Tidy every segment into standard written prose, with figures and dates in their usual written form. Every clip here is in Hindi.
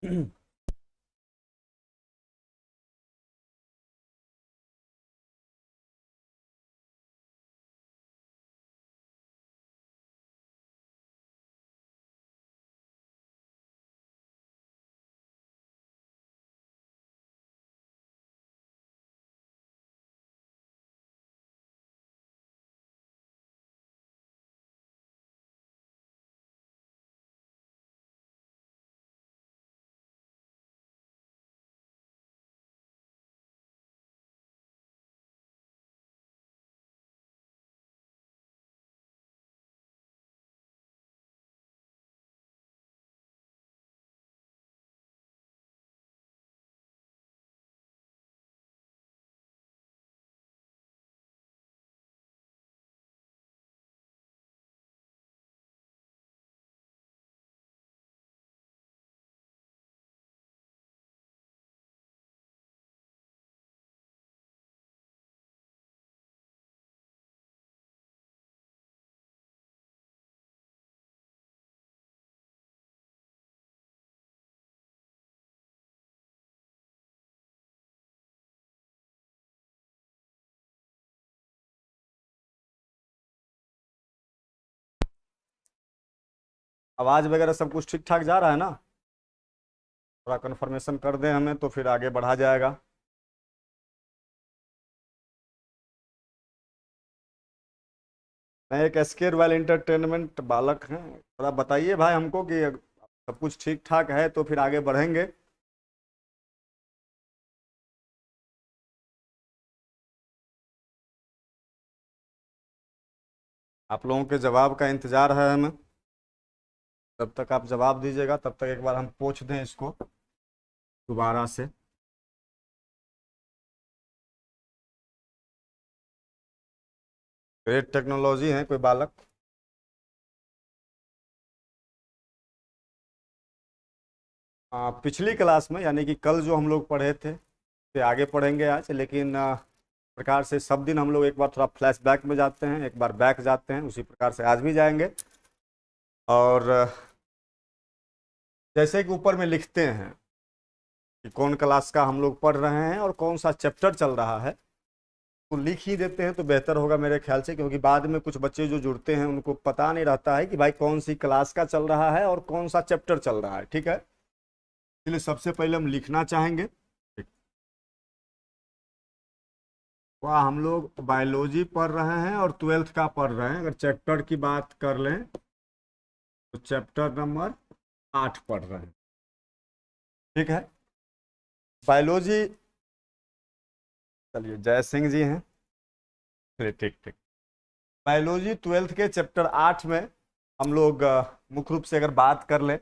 आवाज वगैरह सब कुछ ठीक ठाक जा रहा है ना? थोड़ा कन्फर्मेशन कर दें हमें तो फिर आगे बढ़ा जाएगा। मैं एक एसके रॉयल एंटरटेनमेंट बालक हैं, थोड़ा बताइए भाई हमको कि सब कुछ ठीक ठाक है तो फिर आगे बढ़ेंगे। आप लोगों के जवाब का इंतजार है हमें। तब तक आप जवाब दीजिएगा, तब तक एक बार हम पूछ दें इसको दोबारा से। ग्रेट टेक्नोलॉजी है कोई बालक? पिछली क्लास में यानी कि कल जो हम लोग पढ़े थे से आगे पढ़ेंगे आज, लेकिन प्रकार से सब दिन हम लोग एक बार थोड़ा फ्लैशबैक में जाते हैं, एक बार बैक जाते हैं, उसी प्रकार से आज भी जाएंगे। और जैसे कि ऊपर में लिखते हैं कि कौन क्लास का हम लोग पढ़ रहे हैं और कौन सा चैप्टर चल रहा है, तो लिख ही देते हैं तो बेहतर होगा मेरे ख्याल से, क्योंकि बाद में कुछ बच्चे जो जुड़ते हैं उनको पता नहीं रहता है कि भाई कौन सी क्लास का चल रहा है और कौन सा चैप्टर चल रहा है। ठीक है, इसलिए सबसे पहले हम लिखना चाहेंगे। वह हम लोग बायोलॉजी पढ़ रहे हैं और 12th का पढ़ रहे हैं। अगर चैप्टर की बात कर लें तो चैप्टर नंबर 8 पढ़ रहे हैं। ठीक है, बायोलॉजी। चलिए, जय सिंह जी हैं। चलिए, ठीक ठीक। बायोलॉजी 12th के चैप्टर 8 में हम लोग मुख्य रूप से अगर बात कर लें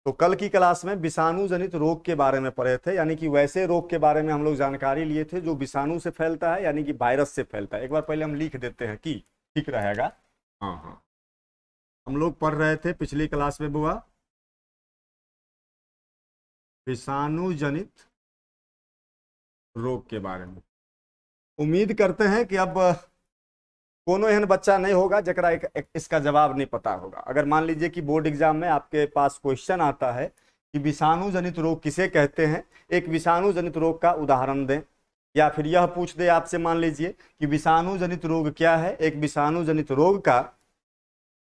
तो कल की क्लास में विषाणु जनित रोग के बारे में पढ़े थे, यानी कि वैसे रोग के बारे में हम लोग जानकारी लिए थे जो विषाणु से फैलता है, यानी कि वायरस से फैलता है। एक बार पहले हम लिख देते हैं कि ठीक रहेगा। हाँ हाँ, हम लोग पढ़ रहे थे पिछली क्लास में बुआ विषाणु जनित रोग के बारे में। उम्मीद करते हैं कि अब कोनो एहन बच्चा नहीं होगा जरा इसका जवाब नहीं पता होगा। अगर मान लीजिए कि बोर्ड एग्जाम में आपके पास क्वेश्चन आता है कि विषाणु जनित रोग किसे कहते हैं, एक विषाणु जनित रोग का उदाहरण दें, या फिर यह पूछ दे आपसे मान लीजिए कि विषाणु जनित रोग क्या है, एक विषाणु जनित रोग का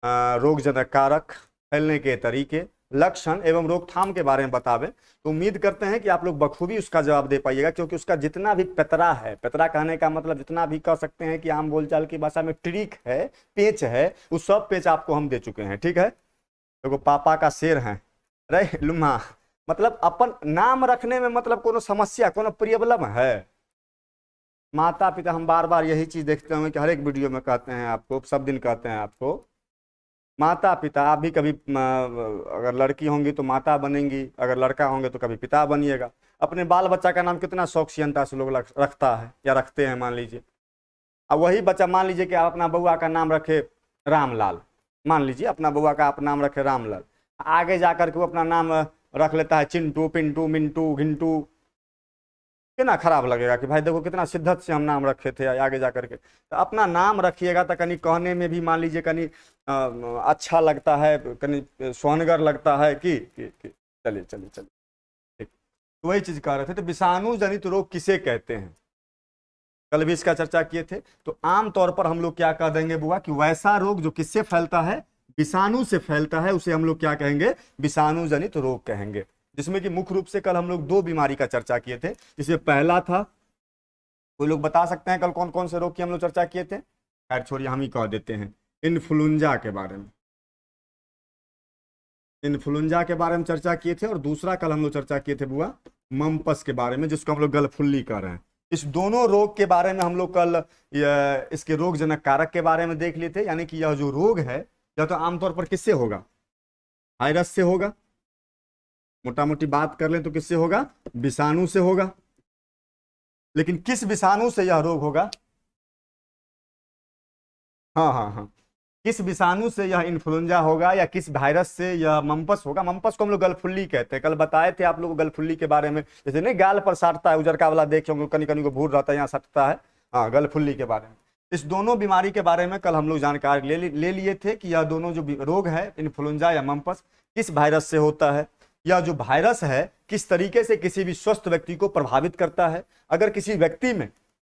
रोगजनक कारक, फैलने के तरीके, लक्षण एवं रोकथाम के बारे में बतावे, तो उम्मीद करते हैं कि आप लोग बखूबी उसका जवाब दे पाइएगा, क्योंकि उसका जितना भी पेतरा है, पेतरा कहने का मतलब जितना भी कह सकते हैं कि आम बोलचाल की भाषा में ट्रिक है, पेच है, उस सब पेच आपको हम दे चुके हैं। ठीक है, देखो पापा का शेर है रे लुम्हा, मतलब अपन नाम रखने में मतलब कोनो समस्या, कोनो प्रॉब्लम है? माता पिता, हम बार बार यही चीज देखते होंगे कि हर एक वीडियो में कहते हैं आपको, सब दिन कहते हैं आपको, माता पिता। आप भी कभी अगर लड़की होंगी तो माता बनेंगी, अगर लड़का होंगे तो कभी पिता बनिएगा। अपने बाल बच्चा का नाम कितना शौकसीनता से लोग रखता है या रखते हैं, मान लीजिए। अब वही बच्चा मान लीजिए कि आप अपना बउआ का नाम रखे रामलाल, मान लीजिए अपना बउआ का आप नाम रखे रामलाल, आगे जाकर के वो अपना नाम रख लेता है चिंटू, पिंटू, मिंटू, घिंटू, कितना खराब लगेगा कि भाई देखो कितना शिद्दत से हम नाम रखे थे, आगे जा करके। तो अपना नाम रखिएगा तो कहीं कहने में भी मान लीजिए कहीं अच्छा लगता है, कहीं सोहनगर लगता है कि चलिए चलिए चलिए, ठीक। तो वही चीज कह रहे थे, तो विषाणु जनित रोग किसे कहते हैं, कल भी इसका चर्चा किए थे। तो आमतौर पर हम लोग क्या कह देंगे बुआ कि वैसा रोग जो किससे फैलता है, विषाणु से फैलता है, उसे हम लोग क्या कहेंगे, विषाणु जनित रोग कहेंगे। जिसमें कि मुख्य रूप से कल हम लोग 2 बीमारी का चर्चा किए थे। जिसमें पहला था, कोई लोग बता सकते हैं कल कौन कौन से रोग की हम लोग चर्चा किए थे? खैर छोड़िए, हम ही कह देते हैं, इन्फ्लुएंजा के बारे में, इन्फ्लुएंजा के बारे में चर्चा किए थे। और दूसरा कल हम लोग चर्चा किए थे बुआ मम्पस के बारे में, जिसको हम लोग गलफुल्ली कह रहे हैं। इस दोनों रोग के बारे में हम लोग कल इसके रोगजनक कारक के बारे में देख लिए थे। यानी कि यह जो रोग है यह तो आमतौर पर किससे होगा, वायरस से होगा। मोटा मोटी बात कर लें तो किससे होगा, विषाणु से होगा। लेकिन किस विषाणु से यह रोग होगा, हाँ हाँ हाँ, किस विषाणु से यह इन्फ्लुएंजा होगा या किस वायरस से यह मम्पस होगा। मम्पस को हम लोग गलफुल्ली कहते हैं। कल बताए थे आप लोग गलफुल्ली के बारे में, जैसे नहीं गाल पर साटता है, उजरका वाला देखे होंगे, कनी कनी को भूर रहता है, यहाँ सटता है, हाँ, गलफुल्ली के बारे में। इस दोनों बीमारी के बारे में कल हम लोग जानकारी ले लिए थे कि यह दोनों जो रोग है, इन्फ्लुएंजा या मम्पस, किस वायरस से होता है, या जो वायरस है किस तरीके से किसी भी स्वस्थ व्यक्ति को प्रभावित करता है। अगर किसी व्यक्ति में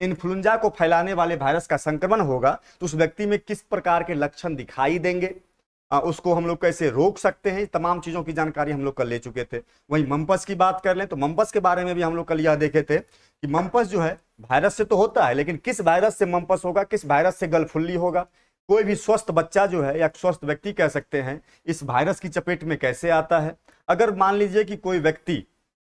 इन्फ्लुएंजा को फैलाने वाले वायरस का संक्रमण होगा तो उस व्यक्ति में किस प्रकार के लक्षण दिखाई देंगे, उसको हम लोग कैसे रोक सकते हैं, तमाम चीजों की जानकारी हम लोग कल ले चुके थे। वहीं मम्पस की बात कर लें तो मम्पस के बारे में भी हम लोग कल यह देखे थे कि मम्पस जो है वायरस से तो होता है, लेकिन किस वायरस से मम्पस होगा, किस वायरस से गलफुल्ली होगा। कोई भी स्वस्थ बच्चा जो है या स्वस्थ व्यक्ति कह सकते हैं, इस वायरस की चपेट में कैसे आता है। अगर मान लीजिए कि कोई व्यक्ति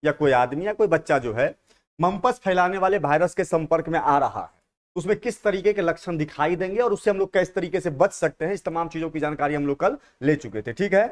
या कोई आदमी या कोई बच्चा जो है मम्पस फैलाने वाले वायरस के संपर्क में आ रहा है, उसमें किस तरीके के लक्षण दिखाई देंगे और उससे हम लोग किस तरीके से बच सकते हैं, इस तमाम चीजों की जानकारी हम लोग कल ले चुके थे। ठीक है,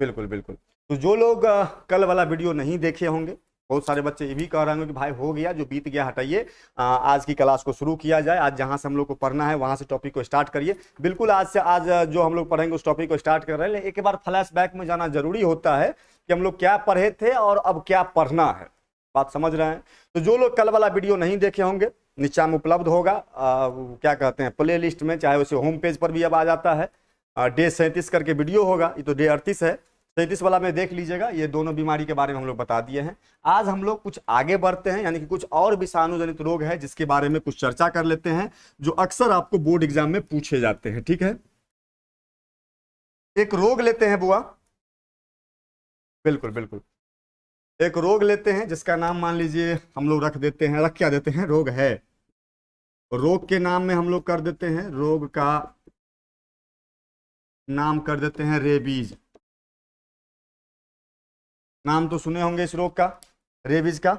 बिल्कुल बिल्कुल। तो जो लोग कल वाला वीडियो नहीं देखे होंगे, बहुत सारे बच्चे ये भी कह रहे होंगे कि भाई हो गया, जो बीत गया हटाइए, आज की क्लास को शुरू किया जाए। आज जहां से हम लोग को पढ़ना है वहां से टॉपिक को स्टार्ट करिए। बिल्कुल, आज से आज जो हम लोग पढ़ेंगे उस टॉपिक को स्टार्ट कर रहे हैं। एक बार फ्लैशबैक में जाना जरूरी होता है कि हम लोग क्या पढ़े थे और अब क्या पढ़ना है, बात समझ रहे हैं। तो जो लोग कल वाला वीडियो नहीं देखे होंगे, नीचे में उपलब्ध होगा, क्या कहते हैं, प्ले लिस्ट में, चाहे उसे होम पेज पर भी अब आ जाता है। डे 37 करके वीडियो होगा, ये तो डे 38 है, 37 वाला में देख लीजिएगा। ये दोनों बीमारी के बारे में हम लोग बता दिए हैं। आज हम लोग कुछ आगे बढ़ते हैं, यानी कि कुछ और विषाणु जनित रोग है जिसके बारे में कुछ चर्चा कर लेते हैं, जो अक्सर आपको बोर्ड एग्जाम में पूछे जाते हैं। ठीक है, एक रोग लेते हैं बुआ, बिल्कुल बिल्कुल, एक रोग लेते हैं जिसका नाम मान लीजिए हम लोग रख देते हैं, रख क्या देते हैं, रोग है। रोग के नाम में हम लोग कर देते हैं, रोग का नाम कर देते हैं रेबीज। नाम तो सुने होंगे इस रोग का, रेबीज का,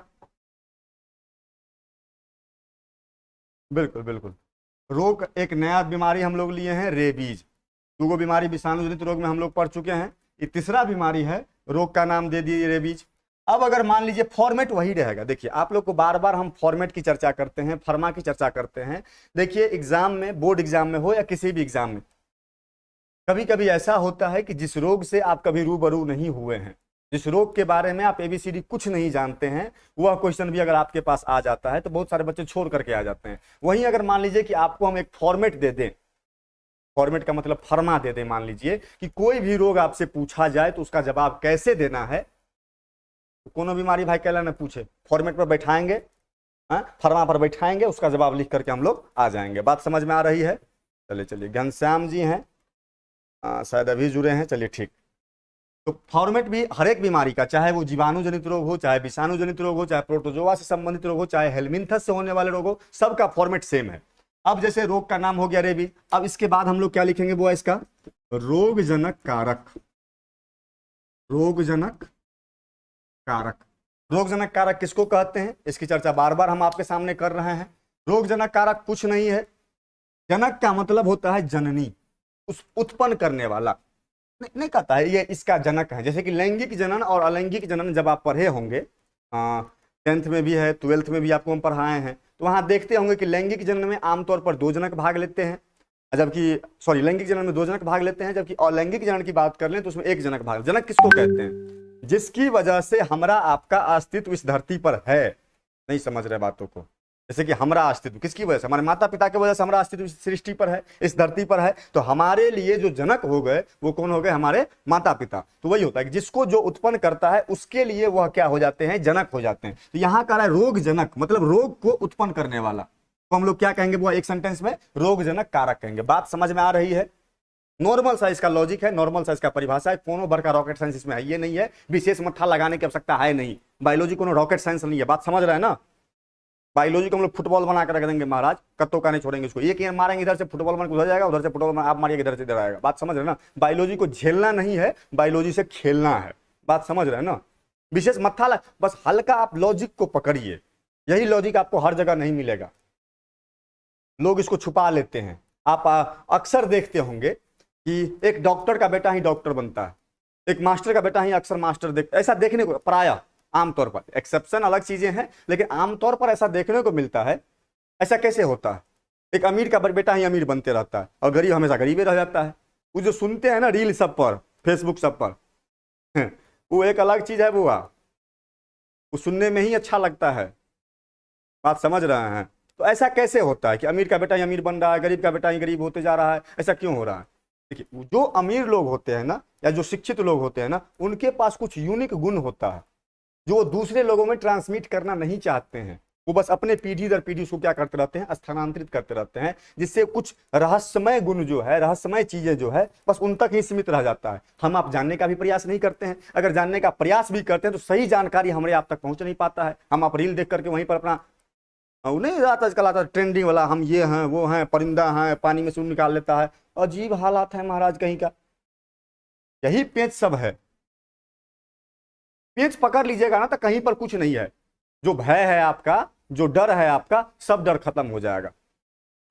बिल्कुल बिल्कुल। रोग एक नया बीमारी हम लोग लिए हैं, रेबीज। 2 बीमारी विषाणु जनित रोग में हम लोग पढ़ चुके हैं, ये तीसरा बीमारी है, रोग का नाम दे दिए रेबीज। अब अगर मान लीजिए फॉर्मेट वही रहेगा, देखिए आप लोग को बार बार हम फॉर्मेट की चर्चा करते हैं, फर्मा की चर्चा करते हैं। देखिए एग्जाम में, बोर्ड एग्जाम में हो या किसी भी एग्जाम में, कभी कभी ऐसा होता है कि जिस रोग से आप कभी रूबरू नहीं हुए हैं, जिस रोग के बारे में आप ABCD कुछ नहीं जानते हैं, वह क्वेश्चन भी अगर आपके पास आ जाता है तो बहुत सारे बच्चे छोड़ करके आ जाते हैं। वहीं अगर मान लीजिए कि आपको हम एक फॉर्मेट दे दें, फॉर्मेट का मतलब फर्मा दे दें, मान लीजिए कि कोई भी रोग आपसे पूछा जाए तो उसका जवाब कैसे देना है, तो कोनो बीमारी भाई कहला ना पूछे, फॉर्मेट पर बैठाएंगे, फर्मा पर बैठाएंगे, उसका जवाब लिख करके हम लोग आ जाएंगे। बात समझ में आ रही है? चलिए चलिए, घनश्याम जी हैं, शायद अभी जुड़े हैं, चलिए ठीक। तो फॉर्मेट भी हर एक बीमारी का, चाहे वो जीवाणु जनित रोग हो, चाहे विषाणु जनित रोग हो, चाहे प्रोटोजोआ से संबंधित रोग हो, चाहे हेलमिंथस से होने वाले रोग हो, सबका फॉर्मेट सेम है। अब जैसे रोग का नाम हो गया रेबीज, अब इसके बाद हम लोग क्या लिखेंगे वो, इसका रोगजनक कारक, रोगजनक कारक। रोगजनक कारक किसको कहते हैं, इसकी चर्चा बार बार हम आपके सामने कर रहे हैं। रोगजनक कारक कुछ नहीं है, जनक का मतलब होता है जननी, उस उत्पन्न करने वाला, नहीं कहता है ये इसका जनक है। जैसे कि लैंगिक जनन और अलैंगिक जनन जब आप पढ़े होंगे, 10th में भी है, 12th में भी आपको हम पढ़ाए हैं, तो वहां देखते होंगे कि लैंगिक जनन में आमतौर पर 2 जनक भाग लेते हैं, जबकि सॉरी लैंगिक जनन में 2 जनक भाग लेते हैं, जबकि अलैंगिक जनन की बात कर लें तो उसमें 1 जनक भाग। जनक किसको कहते हैं, जिसकी वजह से हमारा आपका अस्तित्व इस धरती पर है। नहीं समझ रहे बातों को, जैसे कि हमारा अस्तित्व किसकी वजह से, हमारे माता पिता की वजह से हमारा अस्तित्व सृष्टि पर है, इस धरती पर है। तो हमारे लिए जो जनक हो गए वो कौन हो गए, हमारे माता पिता। तो वही होता है कि जिसको जो उत्पन्न करता है उसके लिए वह क्या हो जाते हैं, जनक हो जाते हैं। तो यहां कह रहा है रोग जनक, मतलब रोग को उत्पन्न करने वाला, तो हम लोग क्या कहेंगे वो एक सेंटेंस में रोग जनक कारक कहेंगे। बात समझ में आ रही है? नॉर्मल सा इसका लॉजिक है, नॉर्मल सा इसका परिभाषा है, कोनो भर का रॉकेट साइंस इसमें है ये नहीं है, विशेष मत्था लगाने की आवश्यकता है नहीं। बायोलॉजी कोनो रॉकेट साइंस नहीं है, बात समझ रहे हैं ना। बायोलॉजी को हम लोग फुटबॉल बना कर रख देंगे महाराज, कत्तों का नहीं छोड़ेंगे उसको, एक मारेंगे इधर से फुटबॉल बन उधर जाएगा, उधर से फुटबॉल आप मारिए इधर से इधर आएगा। बात समझ रहे हैं ना। बायोलॉजी को झेलना नहीं है, बायोलॉजी से खेलना है। बात समझ रहे हैं ना। विशेष मत्था बस हल्का आप लॉजिक को पकड़िए, यही लॉजिक आपको हर जगह नहीं मिलेगा, लोग इसको छुपा लेते हैं। आप अक्सर देखते होंगे कि एक डॉक्टर का बेटा ही डॉक्टर बनता है, एक मास्टर का बेटा ही अक्सर मास्टर ऐसा देखने को प्रायः आमतौर पर, एक्सेप्शन अलग चीजें हैं लेकिन आमतौर पर ऐसा देखने को मिलता है। ऐसा कैसे होता है? एक अमीर का बेटा ही अमीर बनते रहता है और गरीब हमेशा गरीब ही रह जाता है। वो जो सुनते हैं ना रील सब पर, फेसबुक सब पर, वो एक अलग चीज है बुआ, वो सुनने में ही अच्छा लगता है। बात समझ रहे हैं? तो ऐसा कैसे होता है कि अमीर का बेटा ही अमीर बन रहा है, गरीब का बेटा ही गरीब होते जा रहा है? ऐसा क्यों हो रहा है? देखिए, जो अमीर लोग होते हैं ना, या जो शिक्षित लोग होते हैं ना, उनके पास कुछ यूनिक गुण होता है जो वो दूसरे लोगों में ट्रांसमिट करना नहीं चाहते हैं। वो बस अपने पीढ़ी दर पीढ़ी उसको क्या करते रहते हैं, स्थानांतरित करते रहते हैं, जिससे कुछ रहस्यमय गुण जो है, रहस्यमय चीजें जो है, बस उन तक ही सीमित रह जाता है। हम आप जानने का भी प्रयास नहीं करते हैं। अगर जानने का प्रयास भी करते हैं तो सही जानकारी हमारे आप तक पहुंच नहीं पाता है। हम आप रील देख करके वहीं पर अपना नहीं आता, आजकल आता ट्रेंडिंग वाला, हम ये हैं वो हैं, परिंदा हैं, पानी में से निकाल लेता है। अजीब हालात है महाराज कहीं का। यही पेच सब है। पेच पकड़ लीजिएगा ना तो कहीं पर कुछ नहीं है। जो भय है आपका, जो डर है आपका, सब डर खत्म हो जाएगा।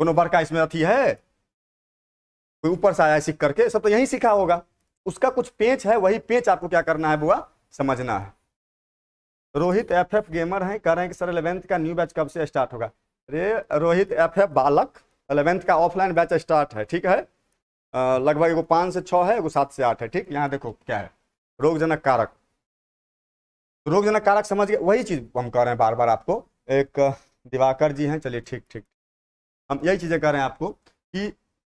कोनो बड़का इसमें अथी है, कोई ऊपर से आया सीख करके, सब तो यही सीखा होगा। उसका कुछ पेच है, वही पेच आपको क्या करना है बुआ, समझना है। रोहित एफएफ गेमर हैं, कह रहे हैं कि सर 11th का न्यू बैच कब से स्टार्ट होगा? अरे रोहित एफएफ बालक, 11th का ऑफलाइन बैच स्टार्ट है, ठीक है। लगभग एगो 5 से 6 है, एगो 7 से 8 है, ठीक। यहाँ देखो क्या है, रोगजनक कारक। रोगजनक कारक समझ गए, वही चीज हम कह रहे हैं बार बार आपको। एक दिवाकर जी हैं, चलिए ठीक ठीक, हम यही चीजें कह रहे हैं आपको कि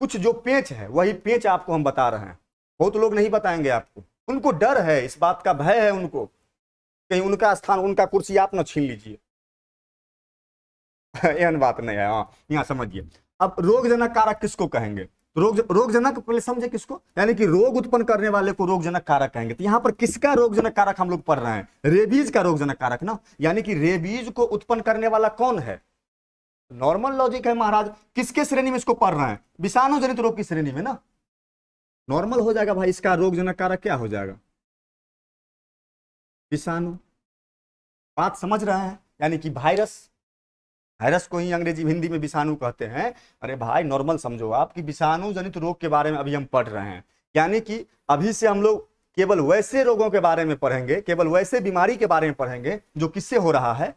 कुछ जो पेच है वही पेच आपको हम बता रहे हैं। बहुत लोग नहीं बताएंगे आपको, उनको डर है, इस बात का भय है उनको, कहीं उनका स्थान, उनका कुर्सी आप ना छीन लीजिए। यह बात नहीं है। हाँ, यहाँ समझिए। अब रोगजनक कारक किसको कहेंगे? रोगजनक पहले समझे किसको, यानी कि रोग उत्पन्न करने वाले को रोगजनक कारक कहेंगे। तो यहाँ पर किसका रोगजनक कारक हम लोग पढ़ रहे हैं? रेबीज का रोगजनक कारक ना, यानी कि रेबीज को उत्पन्न करने वाला कौन है? नॉर्मल लॉजिक है महाराज, किसके श्रेणी में इसको पढ़ रहे हैं? विषाणु जनित रोग की श्रेणी में ना। नॉर्मल हो जाएगा भाई, इसका रोगजनक कारक क्या हो जाएगा? विषाणु। बात समझ रहे हैं? यानी कि वायरस, वायरस को ही अंग्रेजी हिंदी में विषाणु कहते हैं। अरे भाई नॉर्मल समझो आप कि विषाणु जनित रोग के बारे में अभी हम पढ़ रहे हैं। यानी कि अभी से हम लोग केवल वैसे रोगों के बारे में पढ़ेंगे, केवल वैसे बीमारी के बारे में पढ़ेंगे जो किससे हो रहा है,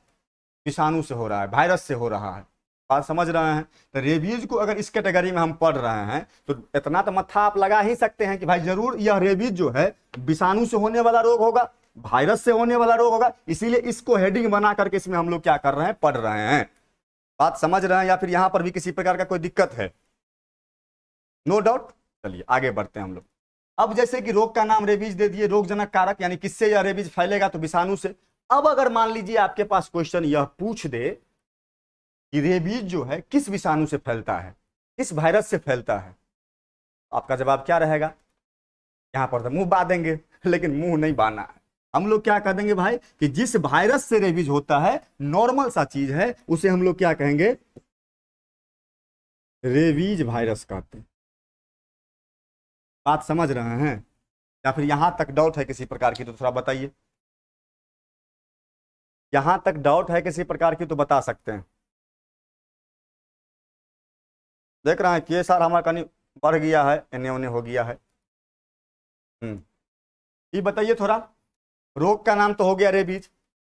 विषाणु से हो रहा है, वायरस से हो रहा है। बात समझ रहे हैं? तो रेबीज को अगर इस कैटेगरी में हम पढ़ रहे हैं तो इतना तो मत्था आप लगा ही सकते हैं कि भाई जरूर यह रेबीज जो है विषाणु से होने वाला रोग होगा, वायरस से होने वाला रोग होगा। इसीलिए इसको हेडिंग बना करके इसमें हम लोग क्या कर रहे हैं, पढ़ रहे हैं। बात समझ रहे हैं? या फिर यहां पर भी किसी प्रकार का कोई दिक्कत है? No doubt. चलिए आगे बढ़ते हैं हम लोग। अब जैसे कि रोग का नाम रेबीज दे दिए, रोगजनक कारक, यानी किससे यह रेबीज फैलेगा, तो विषाणु से। अब अगर मान लीजिए आपके पास क्वेश्चन यह पूछ दे कि रेबीज जो है किस विषाणु से फैलता है, किस वायरस से फैलता है, आपका जवाब क्या रहेगा? यहां पर तो मुंह बांधेंगे, लेकिन मुंह नहीं बांधना है। हम लोग क्या कह देंगे भाई कि जिस वायरस से रेबीज होता है, नॉर्मल सा चीज है, उसे हम लोग क्या कहेंगे, रेबीज वायरस कहते हैं। बात समझ रहे हैं? या फिर यहां तक डाउट है किसी प्रकार की तो थोड़ा बताइए। यहां तक डाउट है किसी प्रकार की तो बता सकते हैं। देख रहे हैं कि ये सार हमारा कहीं बढ़ गया है, इन्हें उन्हें हो गया है। ये बताइए थोड़ा। रोग का नाम तो हो गया रेबीज,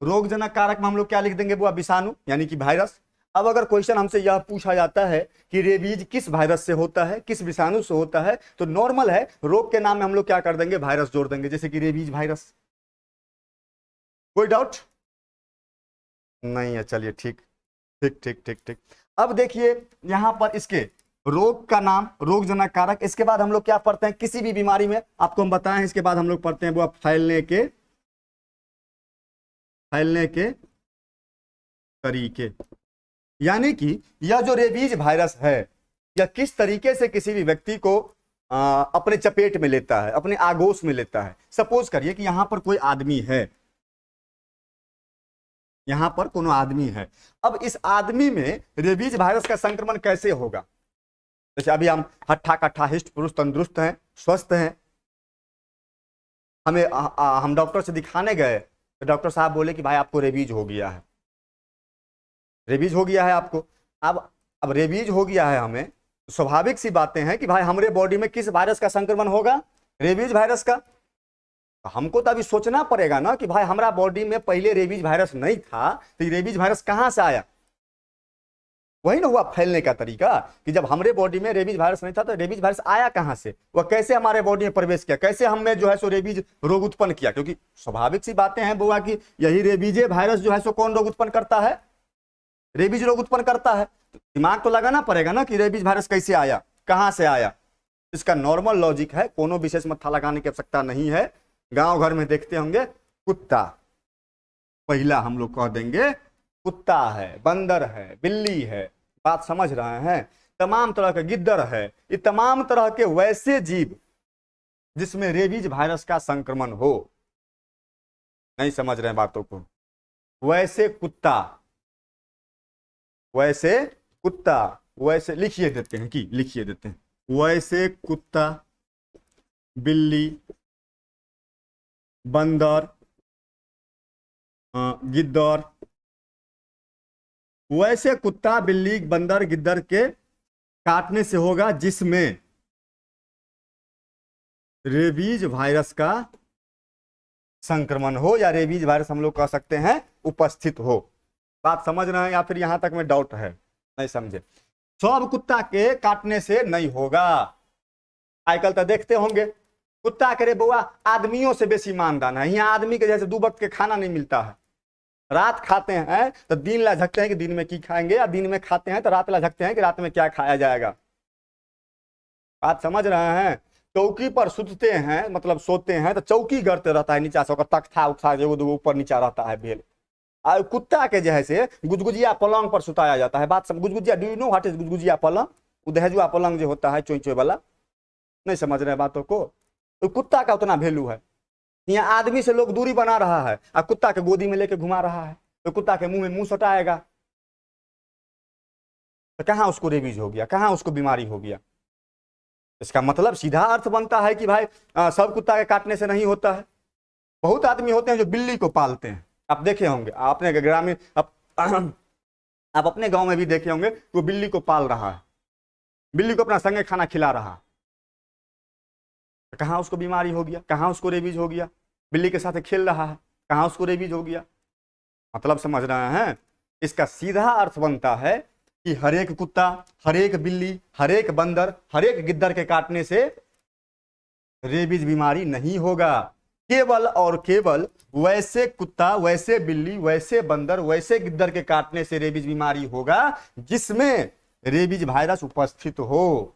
रोगजनक कारक में हम लोग क्या लिख देंगे वो, विषाणु यानी कि वायरस। अब अगर क्वेश्चन हमसे यह पूछा जाता है कि रेबीज किस वायरस से होता है, किस विषाणु से होता है, तो नॉर्मल है, रोग के नाम में हम लोग क्या कर देंगे, वायरस जोड़ देंगे, जैसे कि रेबीज वायरस। कोई डाउट नहीं है? चलिए ठीक। ठीक ठीक ठीक ठीक। अब देखिए यहां पर इसके रोग का नाम, रोगजनक कारक। इसके बाद हम लोग क्या पढ़ते हैं, किसी भी बीमारी में आपको हम बताएं, इसके बाद हम लोग पढ़ते हैं वो फैलने के तरीके। यानी कि यह जो रेबीज वायरस है, यह किस तरीके से किसी भी व्यक्ति को अपने चपेट में लेता है, अपने आगोश में लेता है। सपोज करिए कि यहां पर कोई आदमी है, यहां पर कोनो आदमी है। अब इस आदमी में रेबीज वायरस का संक्रमण कैसे होगा। जैसे अभी हम हट्ठा कट्ठा हिष्ट पुरुष तंदुरुस्त हैं, स्वस्थ हैं, हमें हम डॉक्टर से दिखाने गए तो डॉक्टर साहब बोले कि भाई आपको रेबीज हो गया है, रेबीज हो गया है आपको। अब रेबीज हो गया है हमें, तो स्वाभाविक सी बातें हैं कि भाई हमारे बॉडी में किस वायरस का संक्रमण होगा, रेबीज वायरस का। तो हमको तो अभी सोचना पड़ेगा ना कि भाई हमारा बॉडी में पहले रेबीज वायरस नहीं था, तो रेबीज वायरस कहां से आया। वही ना हुआ फैलने का तरीका, कि जब हमारे बॉडी में रेबीज वायरस नहीं था तो रेबीज वायरस आया कहां से, वह कैसे हमारे बॉडी में प्रवेश किया, कैसे हमें जो है सो रेबीज रोग उत्पन्न किया। क्योंकि स्वाभाविक सी बातें हैं बुआ कि यही रेबीजे वायरस जो है सो कौन रोग उत्पन्न करता है, रेबीज रोग उत्पन्न करता है। तो दिमाग तो लगाना पड़ेगा ना कि रेबीज वायरस कैसे आया, कहां से आया। इसका नॉर्मल लॉजिक है, कोनो विशेष मत्था लगाने की आवश्यकता नहीं है। गांव घर में देखते होंगे कुत्ता, पहला हम लोग कह देंगे कुत्ता है, बंदर है, बिल्ली है, बात समझ रहे हैं, तमाम तरह के गिद्दर है, ये तमाम तरह के वैसे जीव जिसमें रेबीज वायरस का संक्रमण हो। नहीं समझ रहे हैं बातों को। वैसे कुत्ता, वैसे लिखिए देते हैं कि लिखिए देते हैं, वैसे कुत्ता, बिल्ली, बंदर, गिद्दर, वैसे कुत्ता, बिल्ली, बंदर, गिद्दर के काटने से होगा जिसमें रेबीज वायरस का संक्रमण हो, या रेबीज वायरस हम लोग कह सकते हैं उपस्थित हो। बात समझ रहे हैं या फिर यहां तक में डाउट है, नहीं समझे। सब कुत्ता के काटने से नहीं होगा। आजकल तो देखते होंगे कुत्ता करे बुआ आदमियों से बेसी मानदान है। यहाँ आदमी के जैसे 2 वक्त के खाना नहीं मिलता है, रात खाते हैं तो दिन ला झकते हैं कि दिन में की खाएंगे, या दिन में खाते हैं तो रात ला झकते हैं कि रात में क्या खाया जाएगा। बात समझ रहे हैं। चौकी पर सुतते हैं, मतलब सोते हैं तो चौकी गड़ते रहता है नीचा से, तख्ता उठा जो ऊपर नीचा रहता है भेल। और कुत्ता के जैसे गुजगुजिया पलंग पर सुताया जाता है। बात समझ, गुजगुजिया, do you know what is गुजगुजिया पलंग, उदहजुआ पलंग जो होता है चोई चोई वाला। नहीं समझ रहे बातों को। तो कुत्ता का उतना वैल्यू है। यहाँ आदमी से लोग दूरी बना रहा है और कुत्ता के गोदी में लेके घुमा रहा है, तो कुत्ता के मुंह में मुंह सटाएगा, तो कहाँ उसको रेबीज हो गया, कहाँ उसको बीमारी हो गया। इसका मतलब सीधा अर्थ बनता है कि भाई सब कुत्ता के काटने से नहीं होता है। बहुत आदमी होते हैं जो बिल्ली को पालते हैं, आप देखे होंगे, आपने ग्रामीण आप अपने गांव में भी देखे होंगे, वो बिल्ली को पाल रहा है, बिल्ली को अपना संगे खाना खिला रहा है। कहाँ उसको बीमारी हो गया, कहाँ उसको रेबीज हो गया। बिल्ली के साथ खेल रहा है, कहाँ उसको रेबीज हो गया। मतलब समझ रहे हैं। इसका सीधा अर्थ बनता है कि हर एक कुत्ता, हर एक बिल्ली, हर एक बंदर, हर एक गिद्दर के काटने से रेबीज बीमारी नहीं होगा। केवल और केवल वैसे कुत्ता, वैसे बिल्ली, वैसे बंदर, वैसे गिद्दर के काटने से रेबीज बीमारी होगा जिसमें रेबीज वायरस उपस्थित हो।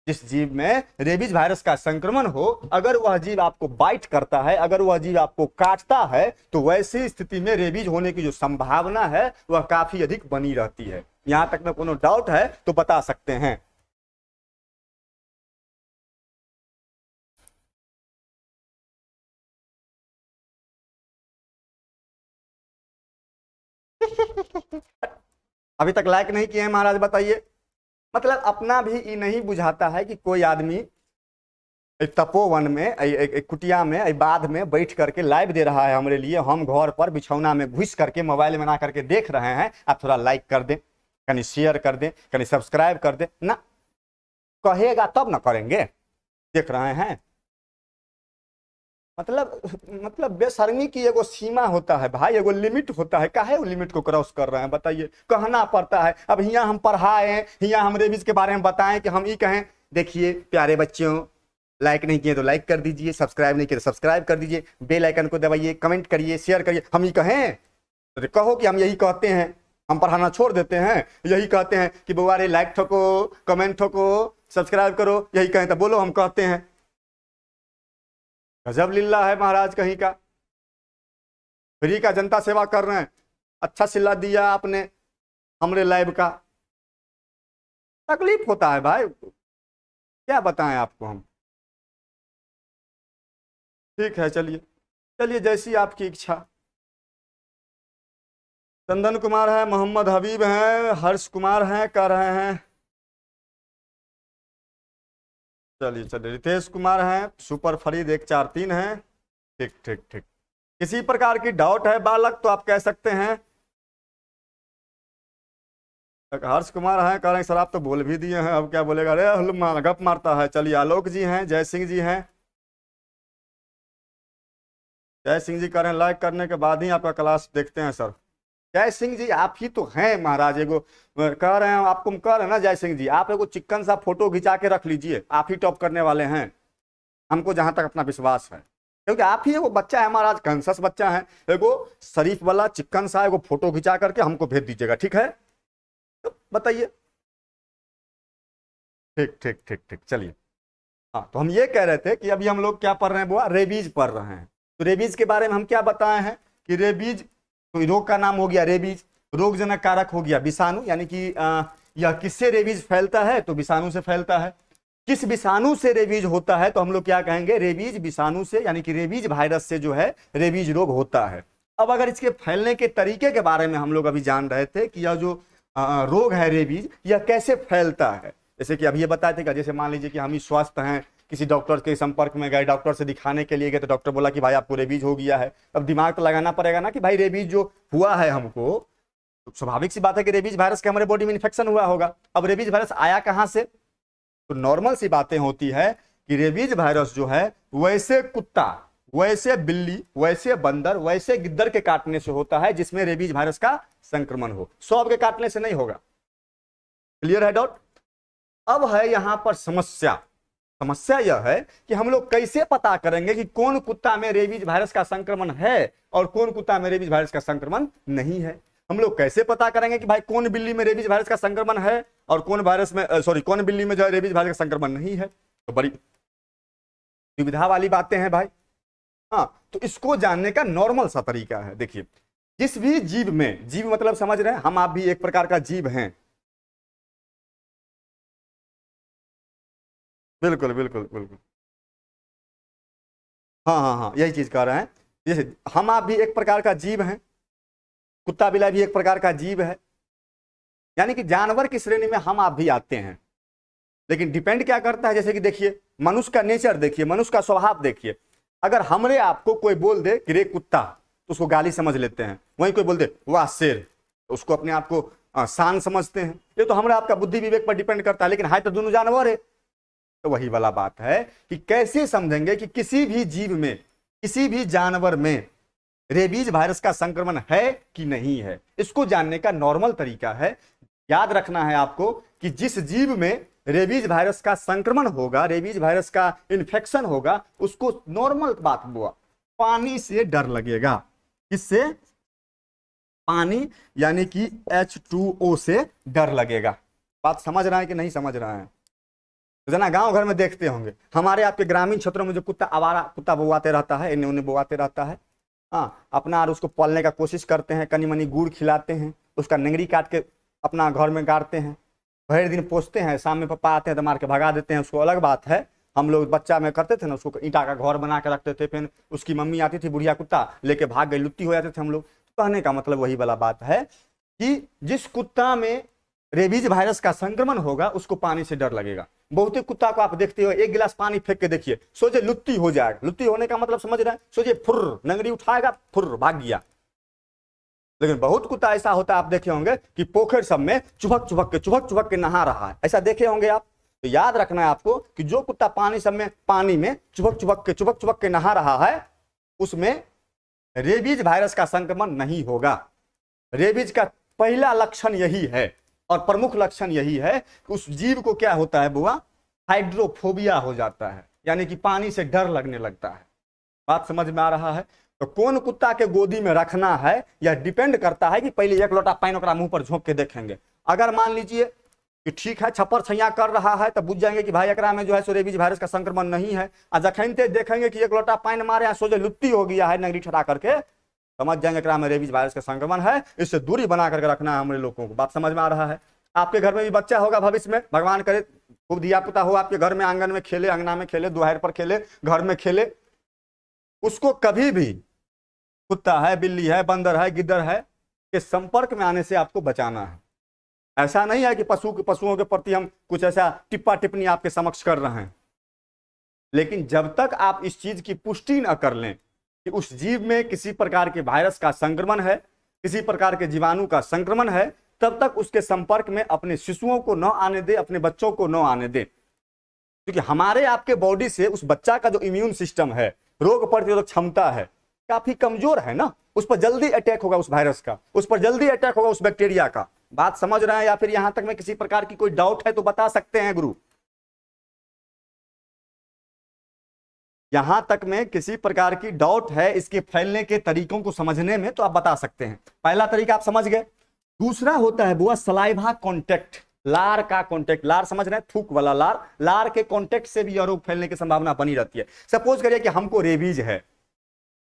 जिस जीव में रेबीज वायरस का संक्रमण हो, अगर वह जीव आपको बाइट करता है, अगर वह जीव आपको काटता है, तो वैसी स्थिति में रेबीज होने की जो संभावना है वह काफी अधिक बनी रहती है। यहां तक में कोनो डाउट है तो बता सकते हैं। अभी तक लाइक नहीं किए हैं महाराज, बताइए। मतलब अपना भी ये नहीं बुझाता है कि कोई आदमी एक तपोवन में, एक कुटिया में, एक बाध में बैठ करके लाइव दे रहा है हमारे लिए, हम घर पर बिछौना में घुस करके मोबाइल में ना करके देख रहे हैं। आप थोड़ा लाइक कर दें, कहीं शेयर कर दें, कहीं सब्सक्राइब कर दें ना, कहेगा तब ना करेंगे। देख रहे हैं। मतलब बेशर्मी की एगो सीमा होता है भाई, एगो लिमिट होता है। काहे वो लिमिट को क्रॉस कर रहे हैं बताइए। कहना पड़ता है। अब यहाँ हम पढ़ाएं, यहाँ हम रेबीज के बारे में बताएं कि हम ये कहें देखिए प्यारे बच्चों, लाइक नहीं किए तो लाइक कर दीजिए, सब्सक्राइब नहीं किए तो सब्सक्राइब कर दीजिए, बेल आइकन को दबाइए, कमेंट करिए, शेयर करिए। हम ये कहें तो कहो कि हम यही कहते हैं, हम पढ़ाना छोड़ देते हैं, यही कहते हैं कि बुआ रे लाइक ठोको, कमेंट ठोको, सब्सक्राइब करो, यही कहें तो बोलो हम कहते हैं। गजब लीला है महाराज कहीं का। फ्री का जनता सेवा कर रहे हैं, अच्छा सिला दिया आपने हमरे लाइव का। तकलीफ होता है भाई, क्या बताएं आपको हम। ठीक है, चलिए चलिए, जैसी आपकी इच्छा। चंदन कुमार है, मोहम्मद हबीब हैं, हर्ष कुमार हैं, कह रहे हैं। चलिए चलिए, रितेश कुमार हैं, सुपर फरीद 143 हैं। ठीक ठीक ठीक। किसी प्रकार की डाउट है बालक तो आप कह सकते हैं। हर्ष कुमार हैं, कह रहे हैं सर आप तो बोल भी दिए हैं, अब क्या बोलेगा, अरे गप मारता है। चलिए, आलोक जी हैं, जय सिंह जी हैं। जय सिंह जी कह रहे हैं लाइक करने के बाद ही आपका क्लास देखते हैं सर। जय सिंह जी आप ही तो हैं महाराज, एगो कह रहे हैं आपको, कह रहे हैं ना जय सिंह जी, आप एगो चिकन सा फोटो खिंचा के रख लीजिए, आप ही टॉप करने वाले हैं, हमको जहां तक अपना विश्वास है। क्योंकि आप ही एगो बच्चा है महाराज, कंसस बच्चा है, एगो शरीफ वाला चिकन सा एगो फोटो खिंचा करके हमको भेज दीजिएगा, ठीक है? तो बताइए। ठीक ठीक ठीक ठीक, चलिए। हाँ, तो हम ये कह रहे थे कि अभी हम लोग क्या पढ़ रहे हैं बुआ, रेबीज पढ़ रहे हैं। तो रेबीज के बारे में हम क्या बताए हैं कि रेबीज तो रोग का नाम हो गया रेबीज, रोगजनक कारक हो गया विषाणु, यानी कि यह किससे रेबीज फैलता है, तो विषाणु से फैलता है। किस विषाणु से रेबीज होता है, तो हम लोग क्या कहेंगे, रेबीज विषाणु से, यानी कि रेबीज वायरस से जो है रेबीज रोग होता है। अब अगर इसके फैलने के तरीके के बारे में हम लोग अभी जान रहे थे कि यह जो रोग है रेबीज, यह कैसे फैलता है। जैसे कि अभी ये बताए थे कि जैसे मान लीजिए कि हम ही स्वस्थ हैं, किसी डॉक्टर के संपर्क में गए, डॉक्टर से दिखाने के लिए गए, तो डॉक्टर बोला कि भाई आपको रेबीज हो गया है। अब दिमाग तो लगाना पड़ेगा ना कि भाई रेबीज जो हुआ है हमको, तो स्वाभाविक सी बात है कि रेबीज वायरस के हमारे बॉडी में इन्फेक्शन हुआ होगा। अब रेबीज वायरस आया कहां से, तो नॉर्मल सी बातें होती है कि रेबीज वायरस जो है वैसे कुत्ता, वैसे बिल्ली, वैसे बंदर, वैसे गिद्दर के काटने से होता है जिसमें रेबीज वायरस का संक्रमण हो, सौंफ के काटने से नहीं होगा। क्लियर है डाउट? अब है यहां पर समस्या। समस्या यह है कि हम लोग कैसे पता करेंगे कि कौन कुत्ता में रेबीज वायरस का संक्रमण है और कौन कुत्ता में रेबीज वायरस का संक्रमण नहीं है। हम लोग कैसे पता करेंगे कि भाई कौन बिल्ली में रेबीज वायरस का संक्रमण है और कौन वायरस में कौन बिल्ली में जो है रेबीज वायरस का संक्रमण नहीं है। तो बड़ी सुविधा वाली बातें हैं भाई। हाँ, तो इसको जानने का नॉर्मल सा तरीका है। देखिए, जिस भी जीव में, जीव मतलब समझ रहे हैं, हम आप भी एक प्रकार का जीव हैं। बिल्कुल बिल्कुल बिल्कुल, हाँ हाँ हाँ, यही चीज कह रहे हैं। जैसे हम आप भी एक प्रकार का जीव हैं, कुत्ता बिल्ला भी एक प्रकार का जीव है, यानी कि जानवर की श्रेणी में हम आप भी आते हैं। लेकिन डिपेंड क्या करता है, जैसे कि देखिए मनुष्य का नेचर देखिए, मनुष्य का स्वभाव देखिए। अगर हमरे आपको कोई बोल दे कि रे कुत्ता, तो उसको गाली समझ लेते हैं। वहीं कोई बोल दे वाह शेर, तो उसको अपने आप को शान समझते हैं। ये तो हमारे आपका बुद्धि विवेक पर डिपेंड करता है, लेकिन है तो दोनों जानवर है। तो वही वाला बात है कि कैसे समझेंगे कि किसी भी जीव में, किसी भी जानवर में रेबीज वायरस का संक्रमण है कि नहीं है। इसको जानने का नॉर्मल तरीका है, याद रखना है आपको कि जिस जीव में रेबीज वायरस का संक्रमण होगा, रेबीज वायरस का इन्फेक्शन होगा, उसको नॉर्मल बात हुआ, पानी से डर लगेगा। किससे? पानी, यानी कि H2O से डर लगेगा। बात समझ रहा है कि नहीं समझ रहा है? जना गांव घर में देखते होंगे, हमारे आपके ग्रामीण क्षेत्रों में जो कुत्ता, आवारा कुत्ता बौआते रहता है, इन्हें उन्हें बौआते रहता है, हाँ, अपना और उसको पालने का कोशिश करते हैं, कनी मनी गुड़ खिलाते हैं, उसका नेंगरी काट के अपना घर में गाड़ते हैं, भर दिन पोसते हैं, शाम में पापा आते हैं तो मार के भगा देते हैं। उसको अलग बात है, हम लोग बच्चा में करते थे ना, उसको ईंटा का घर बना के रखते थे, फिर उसकी मम्मी आती थी, बुढ़िया कुत्ता लेके भाग गई, लुत्ती हो जाते थे हम लोग। कहने का मतलब वही वाला बात है कि जिस कुत्ता में रेबीज वायरस का संक्रमण होगा उसको पानी से डर लगेगा। बहुते कुत्ता को आप देखते हो, एक गिलास पानी फेंक के देखिए, सोचे लुत्ती हो जाएगा। लुत्ती होने का मतलब समझ रहे हैं, सोचे फुर्र, नंगरी उठाएगा, फुर्र भाग गया। लेकिन बहुत कुत्ता ऐसा होता है, आप देखे होंगे कि पोखर सब में चुभक चुभक के नहा रहा है, ऐसा देखे होंगे आप। तो याद रखना है आपको कि जो कुत्ता पानी सब में, पानी में चुभक के नहा रहा है, उसमें रेबीज वायरस का संक्रमण नहीं होगा। रेबीज का पहला लक्षण यही है और प्रमुख लक्षण यही है कि उस जीव को क्या होता है बुआ, हाइड्रोफोबिया हो जाता है, यानी कि पानी से डर लगने लगता है। बात समझ में आ रहा है? तो कौन कुत्ता के गोदी में रखना है यह डिपेंड करता है कि पहले एक लोटा पानी ओकरा मुंह पर झोंक के देखेंगे। अगर मान लीजिए कि ठीक है छप्पर छैया कर रहा है तो बुझ जाएंगे कि भाई एकरा में जो है सो रेबीज वायरस का संक्रमण नहीं है। और जखनते देखेंगे कि एक लोटा पानी मारे सोचे लुत्ती हो गया है नगरी ठड़ा करके, समझ जाएंगे एकरा में रेबीज वायरस का संक्रमण है, इससे दूरी बना करके रखना है हमारे लोगों को। बात समझ में आ रहा है? आपके घर में भी बच्चा होगा भविष्य में, भगवान करे खूब दिया पुता हो आपके घर में, आंगन में खेले, अंगना में खेले, दुआर पर खेले, घर में खेले, उसको कभी भी कुत्ता है, बिल्ली है, बंदर है, गिद्दर है के संपर्क में आने से आपको बचाना है। ऐसा नहीं है कि पशुओं के प्रति हम कुछ ऐसा टिप्पा टिप्पणी आपके समक्ष कर रहे हैं, लेकिन जब तक आप इस चीज की पुष्टि न कर लें कि उस जीव में किसी प्रकार के वायरस का संक्रमण है, किसी प्रकार के जीवाणु का संक्रमण है, तब तक उसके संपर्क में अपने शिशुओं को न आने दे, अपने बच्चों को न आने दे। क्योंकि हमारे आपके बॉडी से उस बच्चा का जो इम्यून सिस्टम है, रोग प्रतिरोधक क्षमता है, काफी कमजोर है ना, उस पर जल्दी अटैक होगा उस वायरस का, उस पर जल्दी अटैक होगा उस बैक्टीरिया का। बात समझ रहे हैं? या फिर यहां तक में किसी प्रकार की कोई डाउट है तो बता सकते हैं गुरु। यहां तक में किसी प्रकार की डाउट है इसके फैलने के तरीकों को समझने में तो आप बता सकते हैं। पहला तरीका आप समझ गए। दूसरा होता है बुआ सलाइवा कॉन्टेक्ट, लार का कॉन्टेक्ट। लार समझ रहे हैं? थूक वाला लार। लार के कॉन्टेक्ट से भी यह रोग फैलने की संभावना बनी रहती है। सपोज करिए कि हमको रेबीज है,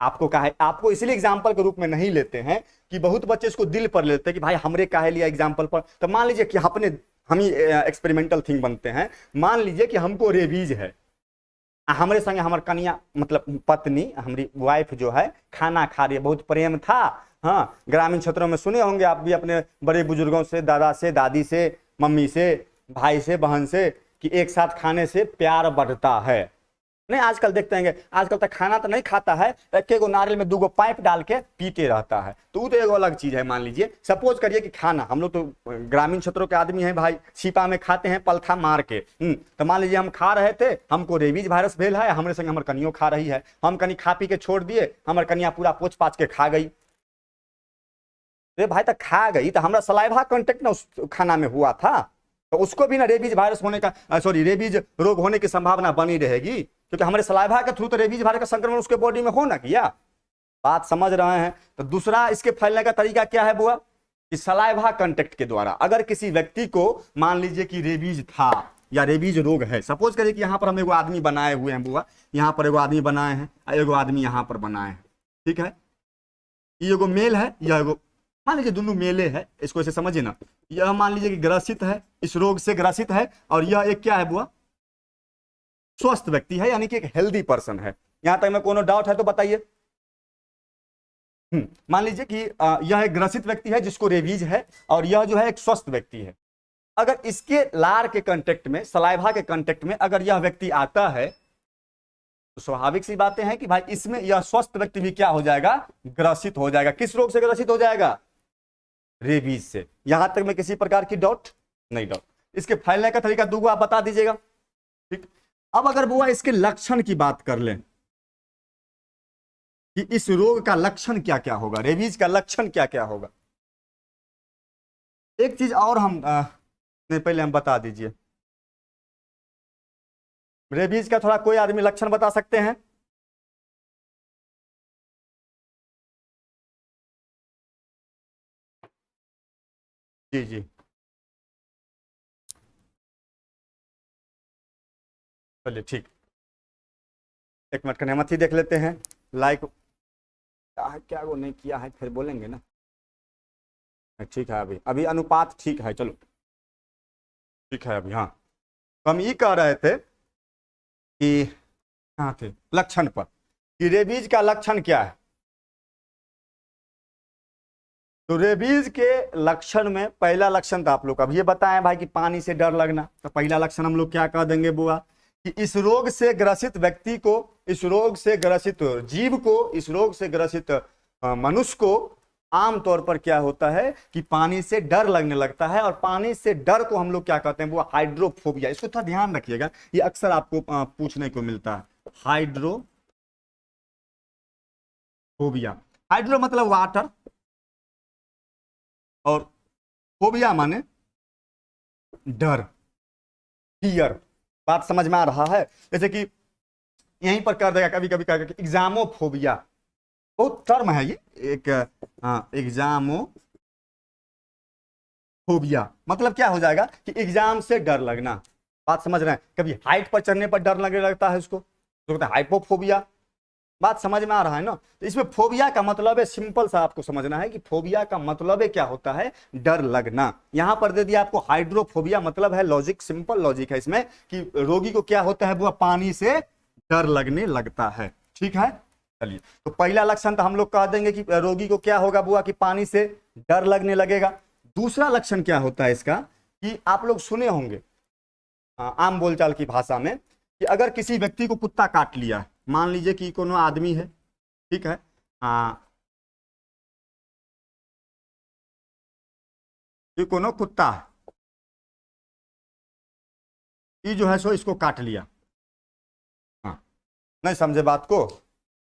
आपको कहा, आपको इसलिए एग्जाम्पल के रूप में नहीं लेते हैं कि बहुत बच्चे इसको दिल पर लेते हैं कि भाई हमरे काहे लिया एग्जाम्पल पर। तो मान लीजिए कि हम ही एक्सपेरिमेंटल थिंग बनते हैं। मान लीजिए कि हमको रेबीज है, हमारे संगे हमारे कन्या मतलब पत्नी, हमारी वाइफ जो है खाना खा रही है, बहुत प्रेम था। हाँ, ग्रामीण क्षेत्रों में सुने होंगे आप भी अपने बड़े बुजुर्गों से, दादा से, दादी से, मम्मी से, भाई से, बहन से, कि एक साथ खाने से प्यार बढ़ता है। नहीं आजकल देखते हैं, आजकल तक खाना तो नहीं खाता है, एक एक नारियल में 2 पाइप डाल के पीते रहता है, तो वो तो एक अलग चीज है। मान लीजिए सपोज करिए कि खाना, हम लोग तो ग्रामीण क्षेत्रों के आदमी हैं भाई, छिपा में खाते हैं पलथा मार के। तो मान लीजिए हम खा रहे थे, हमको रेबीज वायरस भेल है, हमारे संग हमारे कनियों खा रही है, हम कनी खा पी के छोड़ दिए, हमारे कनिया पूरा पोछ पाछ के खा गई। अरे भाई तक खा गई तो हमारा सलाइवा कांटेक्ट ना उस खाना में हुआ था, तो उसको भी ना रेबीज वायरस होने का रेबीज रोग होने की संभावना बनी रहेगी, क्योंकि हमारे सलाइवा के थ्रू तो रेबीज वायरस का संक्रमण उसके बॉडी में हो ना किया। बात समझ रहे हैं? तो दूसरा इसके फैलने का तरीका क्या है बुआ, कि सलाइवा कांटेक्ट के द्वारा। अगर किसी व्यक्ति को मान लीजिए कि रेबीज था या रेबीज रोग है, सपोज करिए कि यहाँ पर हम एगो आदमी बनाए हुए हैं बुआ, यहाँ पर एगो आदमी बनाए हैं, एगो आदमी यहाँ पर बनाए हैं, ठीक है, ये एगो मेल है, यह एगो, मान लीजिए दोनों मेले है, इसको ऐसे समझिए ना, यह मान लीजिए कि ग्रसित है, इस रोग से ग्रसित है, और यह एक क्या है बुआ, स्वस्थ व्यक्ति है, यानी कि एक हेल्दी पर्सन है। यहां तक में कोनो डाउट है तो बताइए। मान लीजिए कि यह एक ग्रसित व्यक्ति है जिसको रेबीज है, और यह जो है एक स्वस्थ व्यक्ति है। अगर इसके लार के कांटेक्ट में, सलाइवा के कांटेक्ट में अगर यह व्यक्ति आता है, तो स्वाभाविक सी बातें हैं कि भाई इसमें यह स्वस्थ व्यक्ति भी क्या हो जाएगा, ग्रसित हो जाएगा। किस रोग से ग्रसित हो जाएगा? रेबीज से। यहां तक में किसी प्रकार की डाउट नहीं? डाउट। इसके फैलने का तरीका 2 आप बता दीजिएगा, ठीक। अब अगर बुआ इसके लक्षण की बात कर लें कि इस रोग का लक्षण क्या क्या होगा, रेबीज का लक्षण क्या क्या होगा, एक चीज और हम नहीं, पहले हम बता दीजिए, रेबीज का थोड़ा कोई आदमी लक्षण बता सकते हैं? जी जी, चलिए ठीक, 1 मिनट का नेमत ही देख लेते हैं। लाइक क्या वो नहीं किया है, फिर बोलेंगे ना। ठीक है, अभी अभी अनुपात ठीक है, चलो ठीक है अभी। हाँ, तो हम ये कह रहे थे कि कहाँ थे, लक्षण पर, कि रेबीज का लक्षण क्या है। तो रेबीज के लक्षण में पहला लक्षण तो आप लोग अब ये बताएं भाई कि पानी से डर लगना। तो पहला लक्षण हम लोग क्या कह देंगे बुआ, कि इस रोग से ग्रसित व्यक्ति को, इस रोग से ग्रसित जीव को, इस रोग से ग्रसित मनुष्य को आमतौर पर क्या होता है कि पानी से डर लगने लगता है। और पानी से डर को हम लोग क्या कहते हैं वो हाइड्रोफोबिया। इसको थोड़ा ध्यान रखिएगा, ये अक्सर आपको पूछने को मिलता है, हाइड्रोफोबिया। हाइड्रो मतलब वाटर, और फोबिया माने डर, फियर। बात समझ में आ रहा है? जैसे कि यहीं पर कर देगा कभी कभी एग्जामोफोबिया, बहुत टर्म है ये एक। एग्जामोफोबिया मतलब क्या हो जाएगा कि एग्जाम से डर लगना। बात समझ रहे हैं? कभी हाइट पर चढ़ने पर डर लगने लगता है इसको, जो कहते हैं हाइपोफोबिया। बात समझ में आ रहा है ना? तो इसमें फोबिया का मतलब है, सिंपल सा आपको समझना है कि फोबिया का मतलब है क्या होता है, डर लगना। यहां पर दे दिया आपको हाइड्रोफोबिया, मतलब है लॉजिक, सिंपल लॉजिक है इसमें कि रोगी को क्या होता है, वो पानी से डर लगने लगता है। ठीक है, चलिए। तो पहला लक्षण तो हम लोग कह देंगे कि रोगी को क्या होगा बुआ, कि पानी से डर लगने लगेगा। दूसरा लक्षण क्या होता है इसका, कि आप लोग सुने होंगे आम बोलचाल की भाषा में, कि अगर किसी व्यक्ति को कुत्ता काट लिया, मान लीजिए कि कोनो आदमी है, ठीक है, ये कोनो कुत्ता है, ये जो है सो इसको काट लिया। हाँ, नहीं समझे बात को?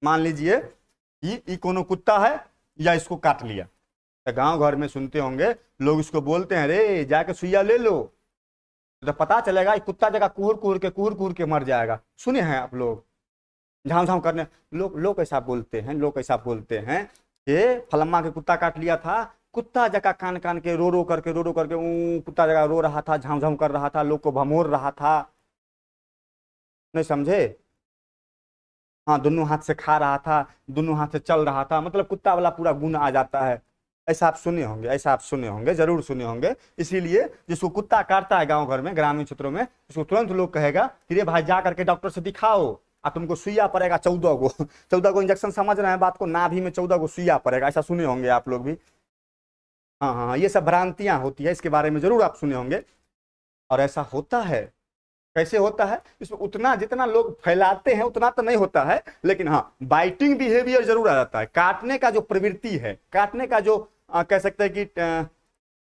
मान लीजिए कि ये कोनो कुत्ता है या इसको काट लिया, तो गांव घर में सुनते होंगे लोग इसको बोलते हैं, रे जाके सुइया ले लो, तो पता चलेगा ये कुत्ता जगह कुहर कुहर के मर जाएगा। सुने हैं आप लोग? झाम झाम करने लोग ऐसा बोलते हैं, लोग ऐसा बोलते हैं कि फलम्मा के कुत्ता काट लिया था, कुत्ता जगह कान कान के रो रो करके कुत्ता जगह रो रहा था, झाम झाम कर रहा था, लोग को भमोर रहा था। नहीं समझे? हाँ, दोनों हाथ से खा रहा था, दोनों हाथ से चल रहा था, मतलब कुत्ता वाला पूरा गुण आ जाता है। ऐसा आप सुने होंगे, ऐसा आप सुने होंगे, जरूर सुने होंगे। इसीलिए जिसको कुत्ता काटता है गांव घर में, ग्रामीण क्षेत्रों में, उसको तुरंत लोग कहेगा कि रे भाई जा करके डॉक्टर से दिखाओ, और तुमको सुइया पड़ेगा 14 गो 14 गो इंजेक्शन, समझ रहे हैं बात को? नाभि में 14 गो सुइया पड़ेगा, ऐसा सुने होंगे आप लोग भी। हाँ हाँ हाँ, ये सब भ्रांतियां होती है, इसके बारे में जरूर आप सुने होंगे। और ऐसा होता है। कैसे होता है? इसमें उतना जितना लोग फैलाते हैं उतना तो नहीं होता है, लेकिन हाँ बाइटिंग बिहेवियर जरूर आ जाता है। काटने का जो प्रवृत्ति है, काटने का जो कह सकते हैं कि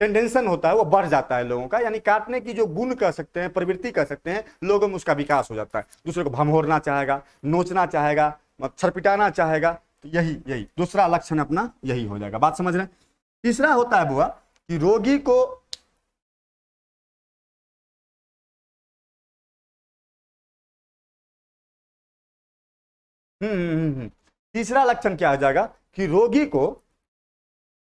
टेंडेंसन होता है, वो बढ़ जाता है लोगों का। यानी काटने की जो गुण कह सकते हैं, प्रवृत्ति कह सकते हैं, लोगों में उसका विकास हो जाता है। दूसरे को भमोरना चाहेगा, नोचना चाहेगा, छरपिटाना चाहेगा। तो यही यही दूसरा लक्षण अपना यही हो जाएगा। बात समझ रहे हैं? तीसरा होता है बुआ कि रोगी को तीसरा लक्षण क्या हो जाएगा कि रोगी को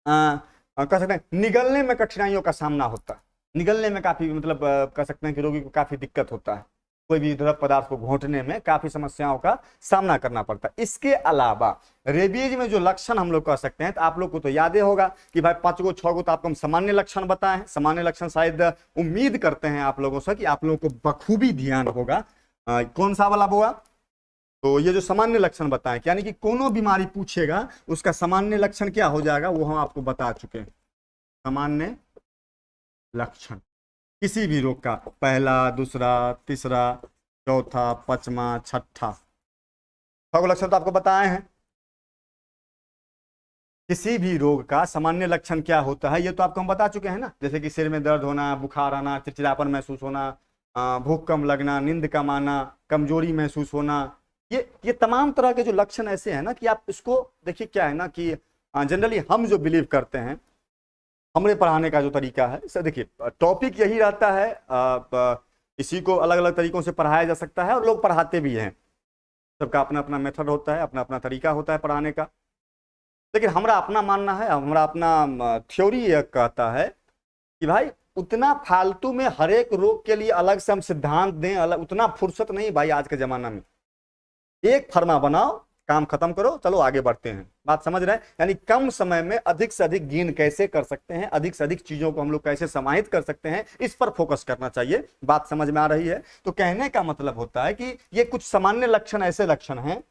कह सकते हैं निगलने में कठिनाइयों का सामना होता है। निगलने में काफी मतलब कह सकते हैं कि रोगी को काफी दिक्कत होता है, कोई भी द्रव पदार्थ को घोंटने में काफी समस्याओं का सामना करना पड़ता है। इसके अलावा रेबीज में जो लक्षण हम लोग कह सकते हैं, तो आप लोग को तो याद ही होगा कि भाई 5 गो 6 गो तो आपको हम सामान्य लक्षण बताए हैं। सामान्य लक्षण शायद उम्मीद करते हैं आप लोगों से कि आप लोगों को बखूबी ध्यान होगा। कौन सा वाला हुआ? तो ये जो सामान्य लक्षण बताएं, यानी कि कोनो बीमारी पूछेगा उसका सामान्य लक्षण क्या हो जाएगा, वो हम आपको बता चुके हैं। सामान्य लक्षण किसी भी रोग का, पहला, दूसरा, तीसरा, चौथा, पांचवा, छठा, 6 लक्षण तो आपको बताए हैं। किसी भी रोग का सामान्य लक्षण क्या होता है ये तो आपको हम बता चुके हैं ना, जैसे कि सिर में दर्द होना, बुखार आना, चिड़चिड़ापन महसूस होना, भूख कम लगना, नींद कम आना, कमजोरी महसूस होना। ये तमाम तरह के जो लक्षण ऐसे हैं ना कि आप इसको देखिए, क्या है ना कि जनरली हम जो बिलीव करते हैं, हमरे पढ़ाने का जो तरीका है, सर देखिए टॉपिक यही रहता है। इसी को अलग अलग तरीकों से पढ़ाया जा सकता है और लोग पढ़ाते भी हैं। सबका अपना अपना मेथड होता है, अपना अपना तरीका होता है पढ़ाने का। लेकिन हमारा अपना मानना है, हमारा अपना थ्योरी यह कहता है कि भाई उतना फालतू में हर एक रोग के लिए अलग से हम सिद्धांत दें, अलग उतना फुर्सत नहीं भाई आज के जमाना में। एक फर्मा बनाओ, काम खत्म करो, चलो आगे बढ़ते हैं। बात समझ रहे हैं? यानी कम समय में अधिक से अधिक गेन कैसे कर सकते हैं, अधिक से अधिक चीजों को हम लोग कैसे समाहित कर सकते हैं, इस पर फोकस करना चाहिए। बात समझ में आ रही है? तो कहने का मतलब होता है कि ये कुछ सामान्य लक्षण ऐसे लक्षण हैं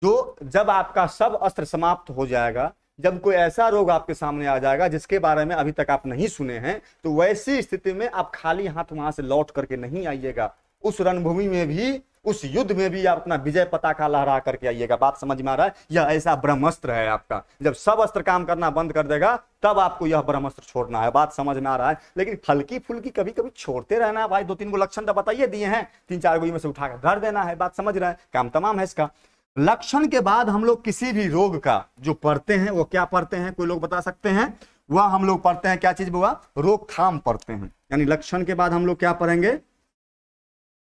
जो जब आपका सब अस्त्र समाप्त हो जाएगा, जब कोई ऐसा रोग आपके सामने आ जाएगा जिसके बारे में अभी तक आप नहीं सुने हैं, तो वैसी स्थिति में आप खाली हाथ वहां से लौट करके नहीं आइएगा। उस रणभूमि में भी, उस युद्ध में भी आप अपना विजय पताका लहरा करके आइएगा। बात समझ में आ रहा है? यह ऐसा ब्रह्मास्त्र है आपका, जब सब अस्त्र काम करना बंद कर देगा तब आपको यह ब्रह्मास्त्र छोड़ना है। बात समझ में आ रहा है? लेकिन हल्की फुल्की कभी कभी छोड़ते रहना है भाई। 2-3 गो लक्षण तो बताइए दिए हैं, 3-4 गो में से उठाकर धर देना है। बात समझ रहे हैं? काम तमाम है इसका। लक्षण के बाद हम लोग किसी भी रोग का जो पढ़ते हैं वो क्या पढ़ते हैं, कोई लोग बता सकते हैं? वह हम लोग पढ़ते हैं क्या चीज बुआ? रोकथाम पढ़ते हैं। यानी लक्षण के बाद हम लोग क्या पढ़ेंगे?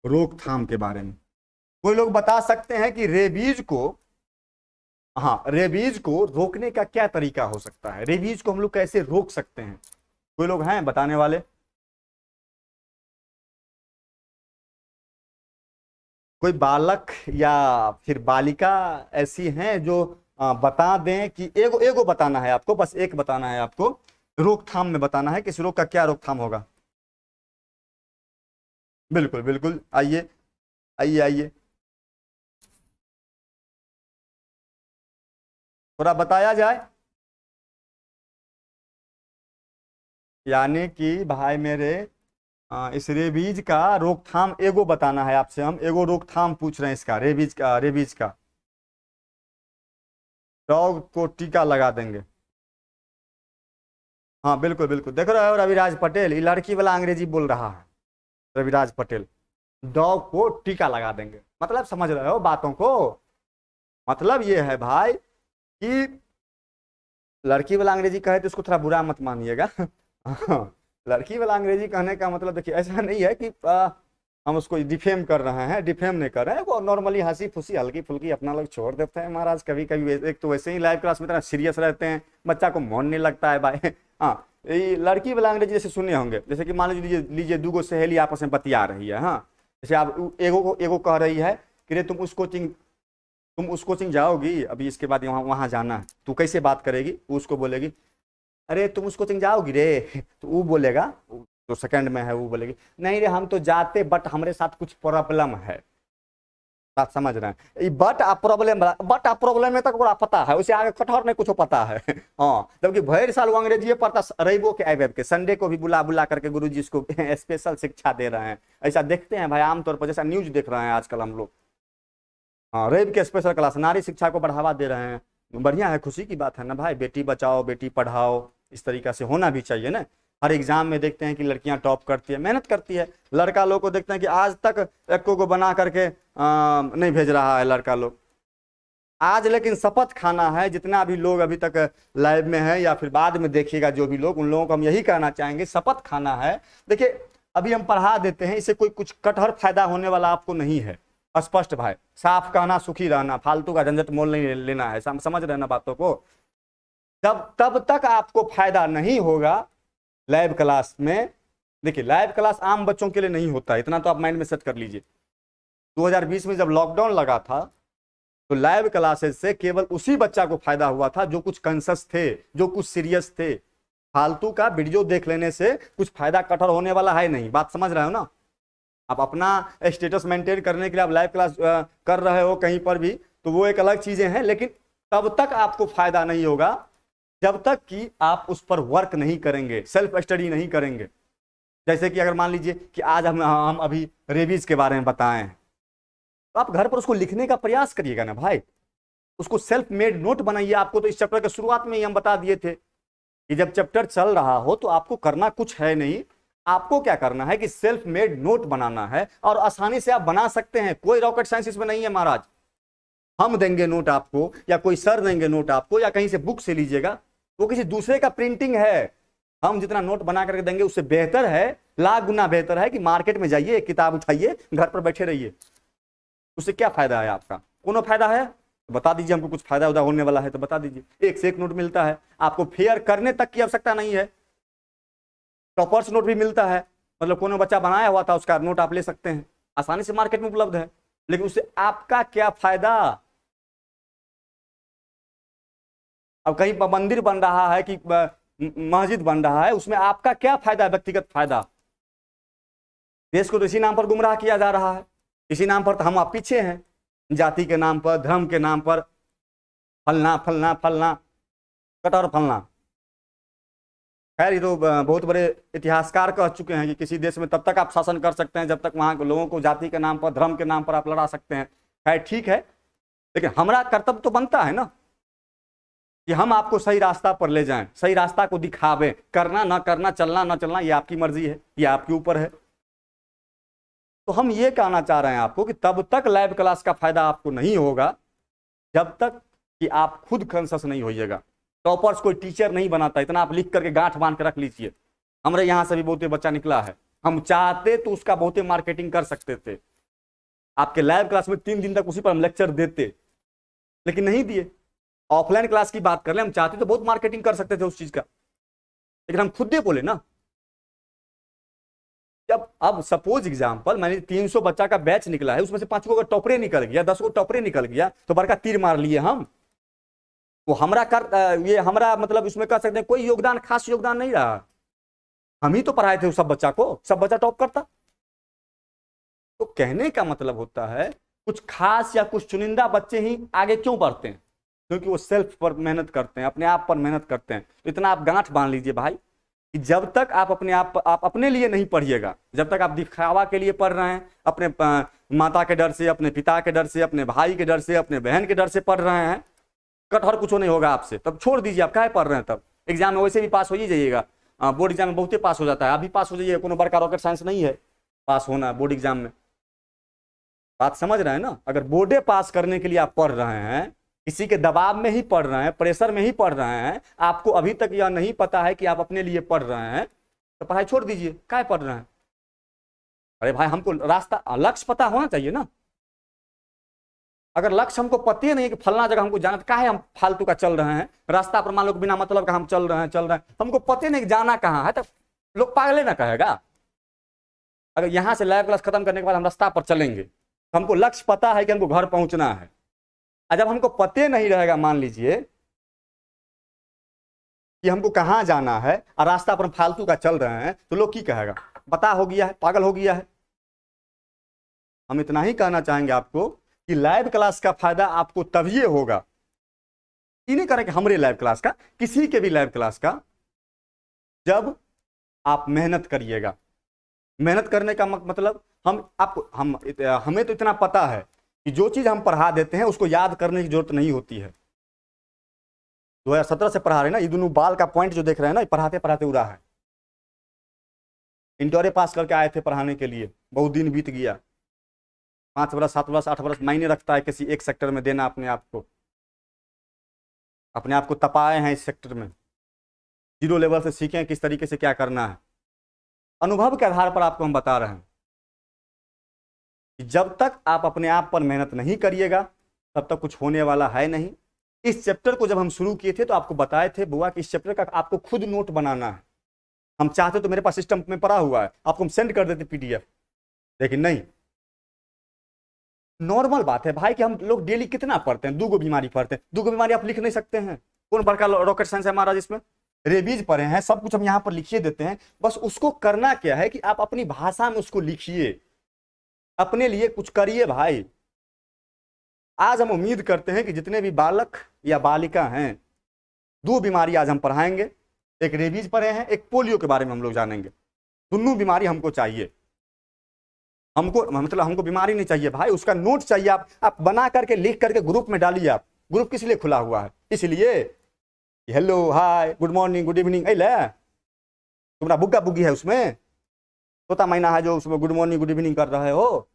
रोकथाम के बारे में। कोई लोग बता सकते हैं कि रेबीज को हाँ, रेबीज को रोकने का क्या तरीका हो सकता है, रेबीज को हम लोग कैसे रोक सकते हैं? कोई लोग हैं बताने वाले? कोई बालक या फिर बालिका ऐसी हैं जो बता दें कि एगो एगो बताना है आपको, बस एक बताना है आपको, रोकथाम में बताना है कि इस रोग का क्या रोकथाम होगा। बिल्कुल बिल्कुल, आइए आइए आइए, थोड़ा बताया जाए। यानी कि भाई मेरे, इस रेबीज का रोकथाम एगो बताना है आपसे, हम एगो रोकथाम पूछ रहे हैं इसका, रेबीज का डॉग को टीका लगा देंगे। हाँ बिल्कुल बिल्कुल, देख रहे हो रविराज पटेल, ये लड़की वाला अंग्रेजी बोल रहा है रविराज पटेल। डॉग को टीका लगा देंगे, मतलब समझ रहे हो बातों को? मतलब ये है भाई कि लड़की वाला अंग्रेजी कहे तो उसको थोड़ा बुरा मत मानिएगा। हाँ, लड़की वाला अंग्रेजी कहने का मतलब देखिए ऐसा नहीं है कि हम उसको डिफेम कर रहे हैं, डिफेम नहीं कर रहे हैं, वो नॉर्मली हंसी फुसी हल्की फुल्की अपना लोग छोड़ देते हैं महाराज। कभी कभी एक तो वैसे ही लाइव क्लास में इतना सीरियस रहते हैं, बच्चा को मन नहीं लगता है भाई। हाँ, ये लड़की वाला अंग्रेजी जैसे सुने होंगे, जैसे कि मान लीजिए लीजिए दो गो सहेली आपस में बतिया रही है। हाँ, जैसे आप एगो कह रही है कि रे तुम उस कोचिंग जाओगी अभी, इसके बाद वहाँ वहाँ जाना है, तू कैसे बात करेगी? वो उसको बोलेगी अरे तुम उस कोचिंग जाओगी रे। तो वो बोलेगा, जो सेकंड में है वो बोलेगी नहीं रे हम तो जाते बट हमारे साथ कुछ प्रॉब्लम है। बात समझ रहे हैं? ये बट आ प्रॉब्लम में तक ओकरा पता है, उसे आगे कटहर नहीं कुछ पता है। हाँ, जबकि भैर साल वो अंग्रेजी पढ़ता, रविबो के आए के संडे को भी बुला बुला करके गुरुजी इसको स्पेशल शिक्षा दे रहे हैं। ऐसा देखते हैं भाई आमतौर पर, जैसा न्यूज देख रहे हैं आजकल हम लोग। हाँ, रेब के स्पेशल क्लास, नारी शिक्षा को बढ़ावा दे रहे हैं, बढ़िया है, खुशी की बात है ना भाई। बेटी बचाओ बेटी पढ़ाओ, इस तरीका से होना भी चाहिए ना। हर एग्जाम में देखते हैं कि लड़कियां टॉप करती है, मेहनत करती है। लड़का लोग को देखते हैं कि आज तक एको को बना करके नहीं भेज रहा है लड़का लोग। आज लेकिन शपथ खाना है, जितना भी लोग अभी तक लाइव में है या फिर बाद में देखिएगा जो भी लोग, उन लोगों को हम यही कहना चाहेंगे, शपथ खाना है। देखिए अभी हम पढ़ा देते हैं, इससे कोई कुछ कटहर फायदा होने वाला आपको नहीं है। स्पष्ट भाई, साफ कहना सुखी रहना, फालतू का झंझट मोल नहीं लेना है, समझ रहे ना बातों को? तब तक आपको फायदा नहीं होगा लाइव क्लास में। देखिए लाइव क्लास आम बच्चों के लिए नहीं होता, इतना तो आप माइंड में सेट कर लीजिए। 2020 में जब लॉकडाउन लगा था तो लाइव क्लासेस से केवल उसी बच्चा को फायदा हुआ था जो कुछ कॉन्शियस थे, जो कुछ सीरियस थे। फालतू का वीडियो देख लेने से कुछ फायदा कटहर होने वाला है नहीं, बात समझ रहे हो ना? आप अपना स्टेटस मेंटेन करने के लिए आप लाइव क्लास कर रहे हो कहीं पर भी, तो वो एक अलग चीजें हैं, लेकिन तब तक आपको फायदा नहीं होगा जब तक कि आप उस पर वर्क नहीं करेंगे, सेल्फ स्टडी नहीं करेंगे। जैसे कि अगर मान लीजिए कि आज हम अभी रेबीज के बारे में बताएं, तो आप घर पर उसको लिखने का प्रयास करिएगा ना भाई, उसको सेल्फ मेड नोट बनाइए। आपको तो इस चैप्टर के शुरुआत में ही हम बता दिए थे कि जब चैप्टर चल रहा हो तो आपको करना कुछ है नहीं, आपको क्या करना है कि सेल्फ मेड नोट बनाना है, और आसानी से आप बना सकते हैं, कोई रॉकेट साइंस इसमें नहीं है महाराज। हम देंगे नोट आपको या कोई सर देंगे नोट आपको या कहीं से बुक से लीजिएगा, वो किसी दूसरे का प्रिंटिंग है। हम जितना नोट बना करके देंगे उससे बेहतर है, लाख गुना बेहतर है कि मार्केट में जाइए, किताब उठाइए, घर पर बैठे रहिए। उससे क्या फायदा है आपका? कोनो फायदा है तो बता दीजिए हमको, कुछ फायदा उदा होने वाला है तो बता दीजिए। एक से एक नोट मिलता है, आपको फेयर करने तक की आवश्यकता नहीं है। टॉपर्स नोट भी मिलता है, मतलब कोनो बच्चा बनाया हुआ था उसका नोट आप ले सकते हैं, आसानी से मार्केट में उपलब्ध है। लेकिन उससे आपका क्या फायदा? अब कहीं पर मंदिर बन रहा है कि मस्जिद बन रहा है, उसमें आपका क्या फायदा, व्यक्तिगत फायदा? देश को तो इसी नाम पर गुमराह किया जा रहा है, इसी नाम पर तो हम आप पीछे हैं, जाति के नाम पर, धर्म के नाम पर, फलना फलना फलना, कटहर फलना। खैर ये तो बहुत बड़े इतिहासकार कह चुके हैं कि किसी देश में तब तक आप शासन कर सकते हैं जब तक वहां के लोगों को जाति के नाम पर, धर्म के नाम पर आप लड़ा सकते हैं। खैर ठीक है, लेकिन हमारा कर्तव्य तो बनता है ना कि हम आपको सही रास्ता पर ले जाएं, सही रास्ता को दिखावें। करना ना करना, चलना ना चलना, ये आपकी मर्जी है, ये आपके ऊपर है। तो हम ये कहना चाह रहे हैं आपको कि तब तक लाइव क्लास का फायदा आपको नहीं होगा जब तक कि आप खुद कॉन्शियस नहीं होइएगा। टॉपर्स कोई टीचर नहीं बनाता, इतना आप लिख करके गांठ बांध के रख लीजिए। हमारे यहाँ से भी बहुत बच्चा निकला है, हम चाहते तो उसका बहुत मार्केटिंग कर सकते थे। आपके लाइव क्लास में 3 दिन तक उसी पर हम लेक्चर देते, लेकिन नहीं दिए। ऑफलाइन क्लास की बात कर ले, हम चाहते तो बहुत मार्केटिंग कर सकते थे उस चीज का, लेकिन हम खुद ही बोले ना। जब अब सपोज एग्जांपल मैंने 300 बच्चा का बैच निकला है, उसमें से 5 को टॉपरे निकल गया, 10 को टॉपरे निकल गया, तो बड़का तीर मार लिए हम। वो हमरा ये हमरा मतलब इसमें कह सकते हैं कोई योगदान, खास योगदान नहीं रहा। हम ही तो पढ़ाए थे उस सब बच्चा को, सब बच्चा टॉप करता। तो कहने का मतलब होता है कुछ खास या कुछ चुनिंदा बच्चे ही आगे क्यों बढ़ते हैं, क्योंकि वो सेल्फ पर मेहनत करते हैं, अपने आप पर मेहनत करते हैं। तो इतना आप गांठ बांध लीजिए भाई कि जब तक आप अपने लिए नहीं पढ़िएगा, जब तक आप दिखावा के लिए पढ़ रहे हैं, अपने माता के डर से, अपने पिता के डर से, अपने भाई के डर से, अपने बहन के डर से पढ़ रहे हैं, कटहर कुछ नहीं होगा आपसे, तब छोड़ दीजिए। आप काहे पढ़ रहे हैं? तब एग्जाम में वैसे भी पास हो ही जाइएगा, बोर्ड एग्जाम में बहुते पास हो जाता है, आप भी पास हो जाइए, कोनो बड़का रॉकेट साइंस नहीं है पास होना बोर्ड एग्जाम में। बात समझ रहे हैं ना? अगर बोर्डे पास करने के लिए आप पढ़ रहे हैं, किसी के दबाव में ही पढ़ रहे हैं, प्रेशर में ही पढ़ रहे हैं, आपको अभी तक यह नहीं पता है कि आप अपने लिए पढ़ रहे हैं, तो पढ़ाई छोड़ दीजिए। काहे पढ़ रहे हैं? अरे भाई हमको रास्ता, लक्ष्य पता होना चाहिए ना। अगर लक्ष्य हमको पता ही नहीं कि फलना जगह हमको जाना, तो काहे हम फालतू का चल रहे हैं रास्ता पर? मान लो बिना मतलब का हम चल रहे हैं, हमको पता नहीं कि जाना कहाँ है, तो लोग पागल ना कहेगा। अगर यहाँ से लाइव क्लास खत्म करने के बाद हम रास्ता पर चलेंगे, तो हमको लक्ष्य पता है कि हमको घर पहुंचना है। और जब हमको पते नहीं रहेगा, मान लीजिए कि हमको कहाँ जाना है और रास्ता पर फालतू का चल रहे हैं, तो लोग की कहेगा? पता हो गया है, पागल हो गया है। हम इतना ही कहना चाहेंगे आपको कि लाइव क्लास का फायदा आपको तभी होगा, ये नहीं करें कि हमारे लाइव क्लास का, किसी के भी लाइव क्लास का, जब आप मेहनत करिएगा। मेहनत करने का मतलब हमें तो इतना पता है कि जो चीज हम पढ़ा देते हैं उसको याद करने की जरूरत नहीं होती है। 2017 से पढ़ा रहे ना, ये दोनों बाल का पॉइंट जो देख रहे हैं ना, पढ़ाते पढ़ाते उड़ा है। इंटरे पास करके आए थे पढ़ाने के लिए, बहुत दिन बीत गया, 5 वर्ष 7 वर्ष 8 वर्ष मायने रखता है किसी एक सेक्टर में देना। अपने आप को तपाए हैं इस सेक्टर में, 0 लेवल से सीखें किस तरीके से क्या करना है। अनुभव के आधार पर आपको हम बता रहे हैं कि जब तक आप अपने आप पर मेहनत नहीं करिएगा, तब तक कुछ होने वाला है नहीं। इस चैप्टर को जब हम शुरू किए थे तो आपको बताए थे बुआ कि इस चैप्टर का आपको खुद नोट बनाना है। हम चाहते तो मेरे पास सिस्टम में पड़ा हुआ है, आपको हम सेंड कर देते पीडीएफ, लेकिन नहीं। नॉर्मल बात है भाई कि हम लोग डेली कितना पढ़ते हैं, 2 बीमारी पढ़ते हैं, 2 बीमारी आप लिख नहीं सकते हैं। कौन बड़का रॉकेट साइंस है हमारा जिसमें रेबीज पढ़े हैं, सब कुछ हम यहाँ पर लिखिए देते हैं। बस उसको करना क्या है कि आप अपनी भाषा में उसको लिखिए, अपने लिए कुछ करिए भाई। आज हम उम्मीद करते हैं कि जितने भी बालक या बालिका हैं, 2 बीमारी आज हम पढ़ाएंगे। एक रेबीज पढ़े हैं, एक पोलियो के बारे में हम लोग जानेंगे। दोनों बीमारी हमको चाहिए, हमको बीमारी नहीं चाहिए भाई, उसका नोट चाहिए। आप बना करके लिख करके ग्रुप में डालिए। आप ग्रुप किस लिए खुला हुआ है? इसलिए hello hi good morning good evening तुम्हारा बुग्गा बुग्गी है, उसमें तोता मैना है जो उसमें गुड मॉर्निंग गुड इवनिंग कर रहे हो।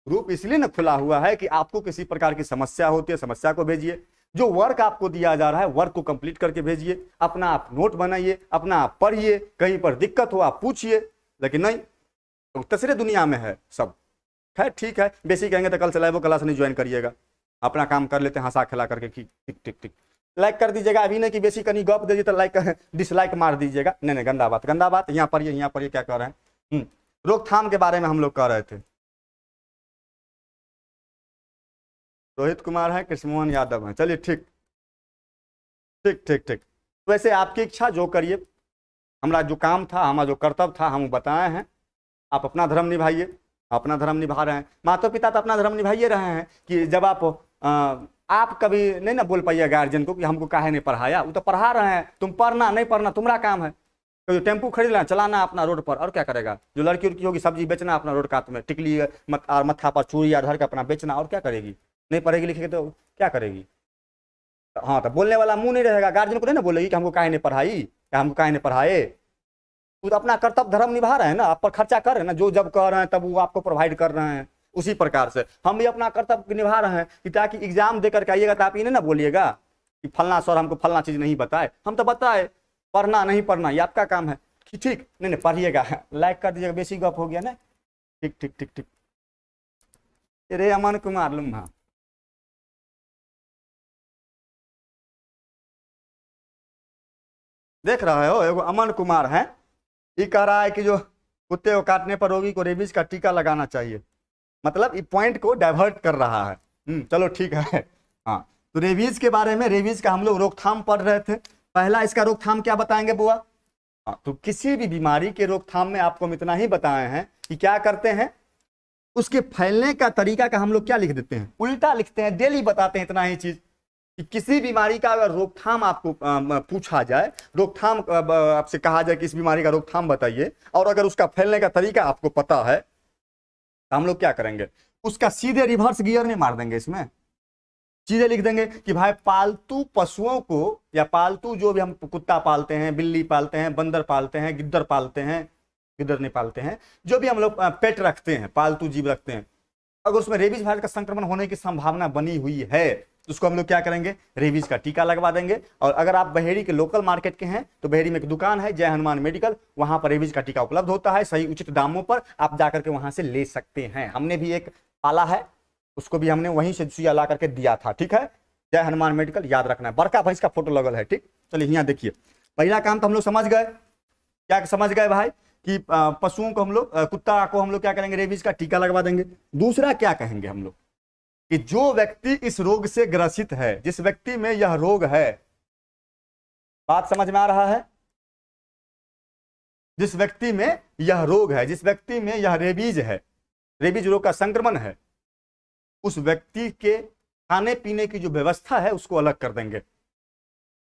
ग्रुप इसलिए ना खुला हुआ है कि आपको किसी प्रकार की समस्या होती है, समस्या को भेजिए। जो वर्क आपको दिया जा रहा है वर्क को कंप्लीट करके भेजिए, अपना आप नोट बनाइए, अपना आप पढ़िए, कहीं पर दिक्कत हो आप पूछिए। लेकिन नहीं, तो तीसरे दुनिया में है सब। खैर ठीक है, बेसिक कहेंगे तो कल से लाइव क्लास नहीं ज्वाइन करिएगा, अपना काम कर लेते हैं हंसा खिला करके। ठीक ठीक ठीक, लाइक कर दीजिएगा। अभी नहीं कि बेसिक कहीं गप दीजिए तो लाइक डिसलाइक मार दीजिएगा। नहीं, गंदा बात। यहाँ पर ये क्या कह रहे हैं? रोकथाम के बारे में हम लोग कह रहे थे। रोहित कुमार है, कृष्णमोहन यादव है, चलिए ठीक ठीक ठीक ठीक। वैसे आपकी इच्छा, जो करिए। हमारा जो काम था, हमारा जो कर्तव्य था, हम बताए हैं। आप अपना धर्म निभाइए, अपना धर्म निभा रहे हैं। माता पिता तो अपना धर्म निभाइए रहे हैं कि जब आप कभी नहीं ना बोल पाइए गार्जियन को कि हमको काहे नहीं पढ़ाया। वो तो पढ़ा रहे हैं, तुम पढ़ना नहीं पढ़ना तुम्हारा काम है। तो टेम्पू खरीद लेना, चलाना अपना रोड पर, और क्या करेगा? जो लड़की उड़की होगी सब्जी बेचना अपना रोड कात में, टिकली और मत्था पर चूड़ी या धर के अपना बेचना, और क्या करेगी? नहीं पढ़ेगी लिखेगी तो क्या करेगी? हाँ, तो बोलने वाला मुंह नहीं रहेगा। गार्जियन को नहीं ना बोलेगी कि हमको काहे नहीं पढ़ाई या हमको काहे नहीं पढ़ाए। वो तो अपना कर्तव्य धर्म निभा रहे हैं ना, आप पर खर्चा कर रहे हैं ना, जो जब कह रहे हैं तब वो आपको प्रोवाइड कर रहे हैं। उसी प्रकार से हम भी अपना कर्तव्य निभा रहे हैं कि ताकि एग्जाम दे करके आइएगा तो आप इन्हें ना बोलिएगा कि फलना सर हमको फलना चीज नहीं बताए। हम तो बताए, पढ़ना नहीं पढ़ना ये आपका काम है। ठीक, नहीं पढ़िएगा, लाइक कर दीजिएगा। बेसी गप हो गया ना। ठीक ठीक ठीक ठीक। अरे अमन कुमार लम्हा देख रहे हो, एगो अमन कुमार है, ये कह रहा है कि जो कुत्ते को काटने पर रोगी को रेबीज का टीका लगाना चाहिए। मतलब ये पॉइंट को डाइवर्ट कर रहा है। चलो ठीक है। हाँ, तो रेबीज के बारे में, रेबीज का हम लोग रोकथाम पढ़ रहे थे। पहला इसका रोकथाम क्या बताएंगे बुआ? हाँ, तो किसी भी बीमारी के रोकथाम में आपको हम इतना ही बताए हैं कि क्या करते हैं, उसके फैलने का तरीका का हम लोग क्या लिख देते हैं, उल्टा लिखते हैं। डेली बताते हैं इतना ही चीज कि किसी बीमारी का अगर रोकथाम आपको पूछा जाए, रोकथाम आपसे कहा जाए कि इस बीमारी का रोकथाम बताइए, और अगर उसका फैलने का तरीका आपको पता है, तो हम लोग क्या करेंगे, उसका सीधे रिवर्स गियर नहीं मार देंगे, इसमें सीधे लिख देंगे कि भाई पालतू पशुओं को, या पालतू जो भी हम कुत्ता पालते हैं, बिल्ली पालते हैं, बंदर पालते हैं, गिद्दर पालते हैं, गिद्दर नहीं पालते हैं, जो भी हम लोग पेट रखते हैं, पालतू जीव रखते हैं, अगर उसमें रेबीज वायरस का संक्रमण होने की संभावना बनी हुई है तो उसको हम लोग क्या करेंगे, रेबीज का टीका लगवा देंगे। और अगर आप बहेड़ी के लोकल मार्केट के हैं तो बहेड़ी में एक दुकान है जय हनुमान मेडिकल, वहां पर रेबीज का टीका उपलब्ध होता है सही उचित दामों पर, आप जाकर के वहां से ले सकते हैं। हमने भी एक पाला है, उसको भी हमने वहीं से सुइया ला करके दिया था। ठीक है, जय हनुमान मेडिकल, याद रखना है, बड़का भैंस का फोटो लगल है। ठीक, चलिए यहाँ देखिए, पहला काम तो हम लोग समझ गए। क्या समझ गए भाई कि पशुओं को हम लोग, कुत्ता को हम लोग क्या करेंगे, रेबीज का टीका लगवा देंगे। दूसरा क्या कहेंगे हम लोग कि जो व्यक्ति इस रोग से ग्रसित है, जिस व्यक्ति में यह रोग है, बात समझ में आ रहा है, जिस व्यक्ति में यह रोग है, जिस व्यक्ति में यह रेबीज है, रेबीज रोग का संक्रमण है, उस व्यक्ति के खाने पीने की जो व्यवस्था है उसको अलग कर देंगे।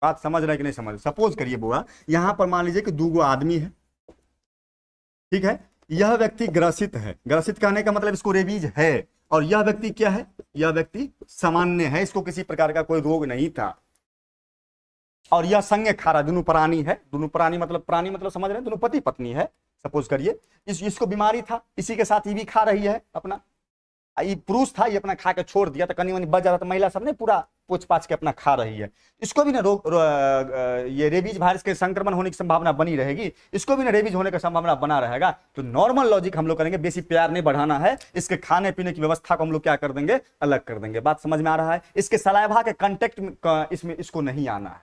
बात समझ रहे कि नहीं समझ? सपोज करिए बुआ, यहां पर मान लीजिए कि 2 आदमी है, ठीक है, यह व्यक्ति ग्रसित है, ग्रसित कहने का मतलब इसको रेबीज है, और यह व्यक्ति क्या है, यह व्यक्ति सामान्य है, इसको किसी प्रकार का कोई रोग नहीं था, और यह संगे खा रहा, दोनों प्राणी है, दोनों प्राणी मतलब, प्राणी मतलब समझ रहे हैं, दोनों पति पत्नी है। सपोज करिए इसको बीमारी था, इसी के साथ ये भी खा रही है अपना, ये पुरुष था, ये अपना खा के छोड़ दिया, तो कनी वनी बच जाता, तो महिला सब ने पूरा पोछ पाछ के अपना खा रही है, इसको भी ना ये रेबीज वायरस के संक्रमण होने की संभावना बनी रहेगी, इसको भी ना रेबीज होने का संभावना बना रहेगा। तो नॉर्मल लॉजिक हम लोग करेंगे, बेसी प्यार नहीं बढ़ाना है, इसके खाने पीने की व्यवस्था को हम लोग क्या कर देंगे, अलग कर देंगे। बात समझ में आ रहा है? इसके सलाइवा के कंटेक्ट में इसमें इसको नहीं आना है,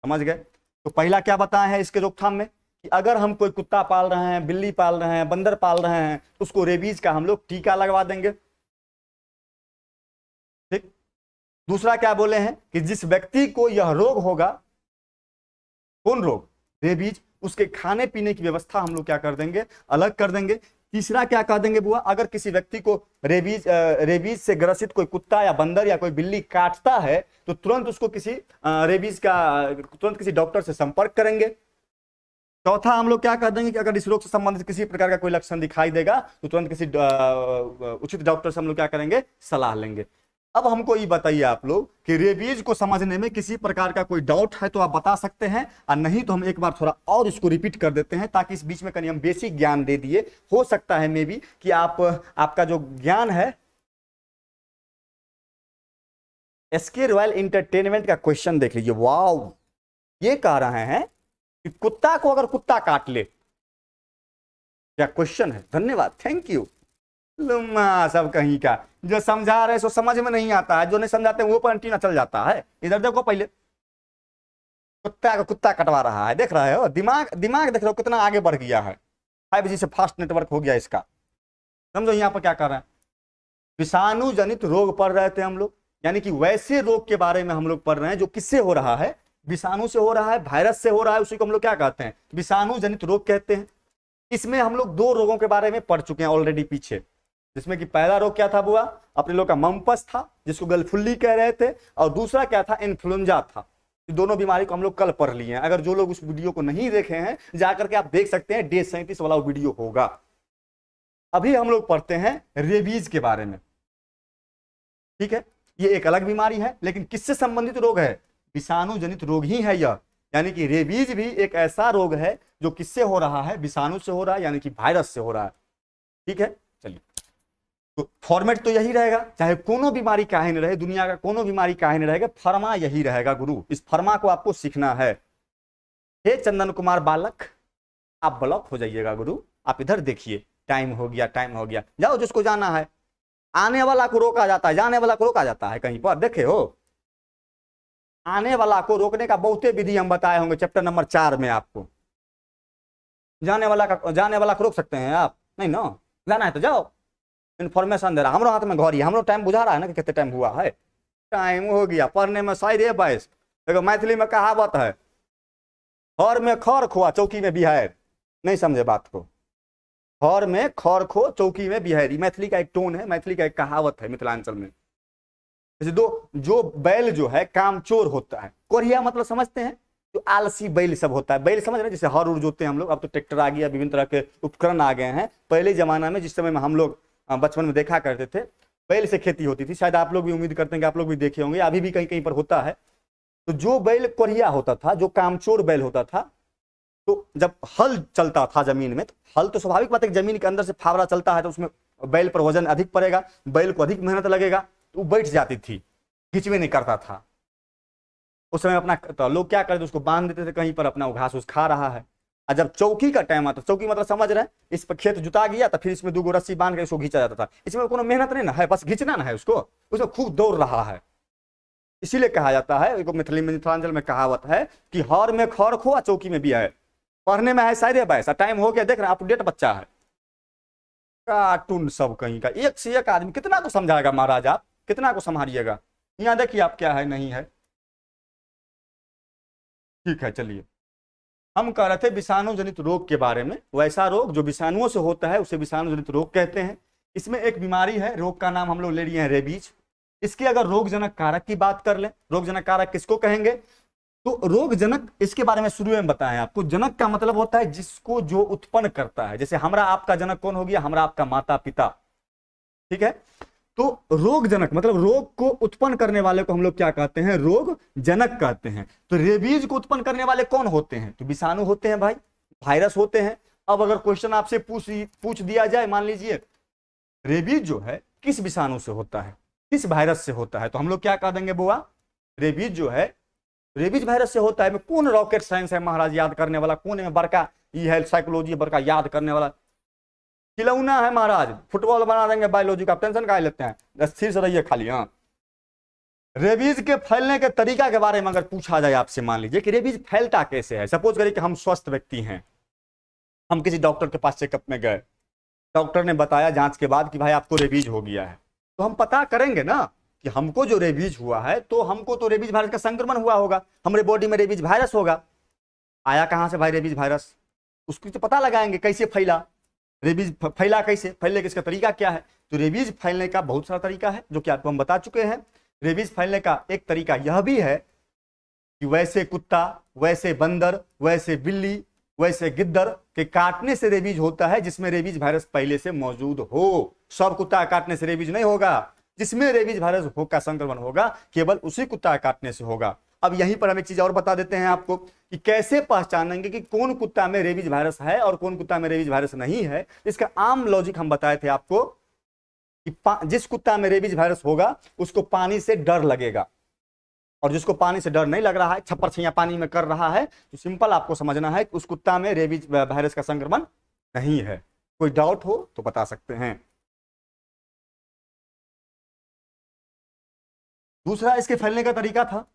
समझ गए? तो पहला क्या बताया है इसके रोकथाम में कि अगर हम कोई कुत्ता पाल रहे हैं, बिल्ली पाल रहे हैं, बंदर पाल रहे हैं, तो उसको रेबीज का हम लोग टीका लगवा देंगे। ठीक, दूसरा क्या बोले हैं कि जिस व्यक्ति को यह रोग होगा, कौन रोग, रेबीज, उसके खाने पीने की व्यवस्था हम लोग क्या कर देंगे, अलग कर देंगे। तीसरा क्या कह देंगे बुआ, अगर किसी व्यक्ति को रेबीज से ग्रसित कोई कुत्ता या बंदर या कोई बिल्ली काटता है तो तुरंत उसको किसी रेबीज का, तुरंत किसी डॉक्टर से संपर्क करेंगे। चौथा हम लोग क्या कर देंगे कि अगर इस रोग से संबंधित किसी प्रकार का कोई लक्षण दिखाई देगा तो तुरंत किसी उचित डॉक्टर से हम लोग क्या करेंगे, सलाह लेंगे। अब हमको ये बताइए आप लोग कि रेबीज को समझने में किसी प्रकार का कोई डाउट है तो आप बता सकते हैं, और नहीं तो हम एक बार थोड़ा और इसको रिपीट कर देते हैं ताकि इस बीच में कहीं हम बेसिक ज्ञान दे दिए। हो सकता है मे बी कि आपका जो ज्ञान है, एसके रॉयल एंटरटेनमेंट का क्वेश्चन देख लीजिए। वाओ, ये कह रहे हैं कि कुत्ता को अगर कुत्ता काट ले, क्या क्वेश्चन है, धन्यवाद, थैंक यू। लुम्मा सब कहीं का, जो समझा रहे सो समझ में नहीं आता है, जो नहीं समझाते वो पर एंटीना चल जाता है। इधर देखो, पहले कुत्ता को कुत्ता कटवा रहा है, देख रहे हो, दिमाग दिमाग देख रहे हो कितना आगे बढ़ गया है, 5G से फास्ट नेटवर्क हो गया इसका। समझो यहाँ पर क्या कर रहे हैं, विषाणु जनित रोग पढ़ रहे थे हम लोग, यानी कि वैसे रोग के बारे में हम लोग पढ़ रहे हैं जो किससे हो रहा है, विषाणु से हो रहा है, वायरस से हो रहा है, उसी को हम लोग क्या कहते हैं, विषाणु जनित रोग कहते हैं। इसमें हम लोग 2 रोगों के बारे में पढ़ चुके हैं ऑलरेडी पीछे, जिसमें कि पहला रोग क्या था बुआ, अपने लोग का मम्पस था जिसको गलफुल्ली कह रहे थे, और दूसरा क्या था, इन्फ्लुएंजा था। दोनों बीमारी को हम लोग कल पढ़ लिए हैं। अगर जो लोग उस वीडियो को नहीं देखे हैं जाकर के आप देख सकते हैं, डे 37 वाला वीडियो होगा। अभी हम लोग पढ़ते हैं रेबीज के बारे में, ठीक है। ये एक अलग बीमारी है, लेकिन किससे संबंधित रोग है, विषाणु जनित रोग ही है यह, यानी कि रेबीज भी एक ऐसा रोग है जो किससे हो रहा है, विषाणु से हो रहा है, यानी कि वायरस से हो रहा है। ठीक है, चलिए, तो फॉर्मेट तो यही रहेगा, चाहे कोनो बीमारी काहे न रहे, दुनिया का कोनो बीमारी काहे न रहेगा, फर्मा यही रहेगा गुरु। इस फर्मा को आपको सीखना है। हे चंदन कुमार बालक, आप ब्लॉक हो जाइएगा गुरु, आप इधर देखिए, टाइम हो गया, टाइम हो गया, जाओ जिसको जाना है। आने वाला को रोका जाता है, जाने वाला को रोका जाता है कहीं पर, देखे हो। आने वाला को रोकने का बहुते विधि हम बताए होंगे चैप्टर नंबर 4 में आपको। जाने वाला को रोक सकते हैं आप? नहीं ना, जाना है तो जाओ, इन्फॉर्मेशन दे रहा, हमारे हाथ में घड़ी, हम लोग टाइम बुझा रहा है ना कि कितने टाइम हुआ है, टाइम हो गया। पढ़ने में शायद है बाईस। देखो मैथिली में कहावत है, हर में खर खोआ चौकी में बिहार। नहीं समझे बात को? हर में खर खो चौकी में बिहारी, मैथिली का एक टोन है, मैथिली का एक कहावत है मिथिलांचल में। जैसे दो जो बैल जो है कामचोर होता है, कोरिया मतलब समझते हैं, जो आलसी बैल सब होता है, बैल समझ रहे हैं, जैसे हर उर जोते हैं हम लोग, अब तो ट्रैक्टर आ गया, विभिन्न तरह के उपकरण आ गए हैं। पहले जमाना में जिस समय में हम लोग बचपन में देखा करते थे, बैल से खेती होती थी, शायद आप लोग भी उम्मीद करते हैं कि आप लोग भी देखे होंगे, अभी भी कहीं कहीं पर होता है। तो जो बैल कोरिया होता था, जो कामचोर बैल होता था, तो जब हल चलता था जमीन में, तो हल तो स्वाभाविक बात है कि जमीन के अंदर से फावड़ा चलता है, तो उसमें बैल पर वजन अधिक पड़ेगा, बैल को अधिक मेहनत लगेगा, तो वो बैठ जाती थी, खिंचवे नहीं करता था उस समय अपना। तो लोग क्या करते, उसको बांध देते थे कहीं पर, अपना घास उस खा रहा है। और जब चौकी का टाइम आता, चौकी मतलब समझ रहे हैं, इस पर खेत जुता गया, तो फिर इसमें 2 रस्सी बांध के इसको खींचा जाता था। इसमें कोनो मेहनत नहीं ना है, बस खींचना ना है उसको, उसमें खूब दौड़ रहा है। इसीलिए कहा जाता है, एक मिथिलांचल में कहावत है कि हर में खर खो चौकी में भी है। पढ़ने में है शायद है वैसा, टाइम हो गया, देख रहे हैं अपडेट बच्चा है, कार्टून सब कहीं का, एक से एक आदमी, कितना को समझाएगा महाराज, आप कितना को संभालिएगा। यहाँ देखिए आप क्या है नहीं है। ठीक है, चलिए हम कह रहे थे विषाणु जनित रोग के बारे में। वैसा रोग जो विषाणुओं से होता है उसे विषाणु जनित रोग कहते हैं। इसमें एक बीमारी है, रोग का नाम हम लोग ले लिए हैं रेबीज। इसके अगर रोगजनक कारक की बात कर लें, रोगजनक कारक किसको कहेंगे, तो रोगजनक इसके बारे में शुरू में बताएं आपको। जनक का मतलब होता है जिसको जो उत्पन्न करता है, जैसे हमरा आपका जनक कौन हो गया, हमरा आपका माता पिता, ठीक है। तो रोगजनक मतलब रोग को उत्पन्न करने वाले को हम लोग क्या कहते हैं, रोग जनक कहते हैं। तो रेबीज को उत्पन्न करने वाले कौन होते हैं, तो विषाणु होते हैं भाई, वायरस होते हैं। अब अगर क्वेश्चन आपसे पूछ दिया जाए, मान लीजिए रेबीज जो है किस विषाणु से होता है, किस वायरस से होता है, तो हम लोग क्या कह देंगे बुआ, रेबीज जो है रेबीज वायरस से होता है। में कौन रॉकेट साइंस है महाराज याद करने वाला, कौन में बड़का ये है साइकोलॉजी बड़का याद करने वाला, खिलौना है महाराज, फुटबॉल बना देंगे बायोलॉजी का, टेंशन काहे लेते हैं, स्थिर से रहिए खाली। हाँ, रेबीज के फैलने के तरीका के बारे में अगर पूछा जाए आपसे, मान लीजिए कि रेबीज फैलता कैसे है। सपोज करिए कि हम स्वस्थ व्यक्ति हैं, हम किसी डॉक्टर के पास चेकअप में गए, डॉक्टर ने बताया जांच के बाद कि भाई आपको रेबीज हो गया है, तो हम पता करेंगे ना कि हमको जो रेबीज हुआ है, तो हमको तो रेबीज वायरस का संक्रमण हुआ होगा, हमारे बॉडी में रेबीज वायरस होगा। आया कहां से भाई रेबीज वायरस, उसको तो पता लगाएंगे कैसे फैला, रेबीज फैला कैसे, फैलने का इसका तरीका क्या है। तो रेबीज फैलने का बहुत सारा तरीका है जो कि आपको हम बता चुके हैं। रेबीज फैलने का एक तरीका यह भी है कि वैसे कुत्ता, वैसे बंदर, वैसे बिल्ली, वैसे गिद्दर के काटने से रेबीज होता है जिसमें रेबीज वायरस पहले से मौजूद हो। सब कुत्ता काटने से रेबीज नहीं होगा, जिसमें रेबीज वायरस का संक्रमण होगा केवल उसी कुत्ता काटने से होगा। अब यहीं पर हम एक चीज और बता देते हैं आपको कि कैसे पहचानेंगे कि कौन कुत्ता में रेबीज वायरस है और कौन कुत्ता में रेबीज वायरस नहीं है। इसका आम लॉजिक हम बताए थे आपको कि जिस कुत्ता में रेबीज वायरस होगा उसको पानी से डर लगेगा, और जिसको पानी से डर नहीं लग रहा है, छप्पर छैया पानी में कर रहा है, तो सिंपल आपको समझना है कि उस कुत्ता में रेबीज वायरस का संक्रमण नहीं है। कोई डाउट हो तो बता सकते हैं। दूसरा इसके फैलने का तरीका था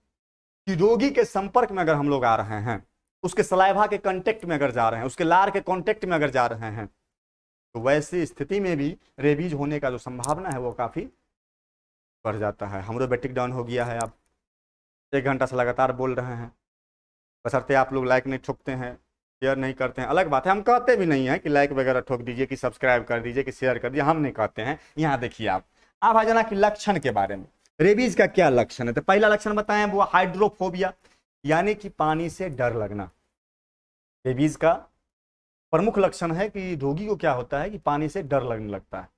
कि रोगी के संपर्क में अगर हम लोग आ रहे हैं, उसके सलाइवा के कांटेक्ट में अगर जा रहे हैं, उसके लार के कांटेक्ट में अगर जा रहे हैं, तो वैसी स्थिति में भी रेबीज होने का जो संभावना है वो काफी बढ़ जाता है। हमरो बैटिक डाउन हो गया है, आप 1 घंटा से लगातार बोल रहे हैं, बशर्ते आप लोग लाइक नहीं ठोकते हैं, शेयर नहीं करते हैं, अलग बात है। हम कहते भी नहीं है कि लाइक वगैरह ठोक दीजिए, कि सब्सक्राइब कर दीजिए, कि शेयर कर दीजिए, हम नहीं कहते हैं। यहाँ देखिए आप आ जाना कि लक्षण के बारे में, रेबीज का क्या लक्षण है। तो पहला लक्षण बताएं वो हाइड्रोफोबिया, यानी कि पानी से डर लगना। रेबीज का प्रमुख लक्षण है कि रोगी को क्या होता है कि पानी से डर लगने लगता है।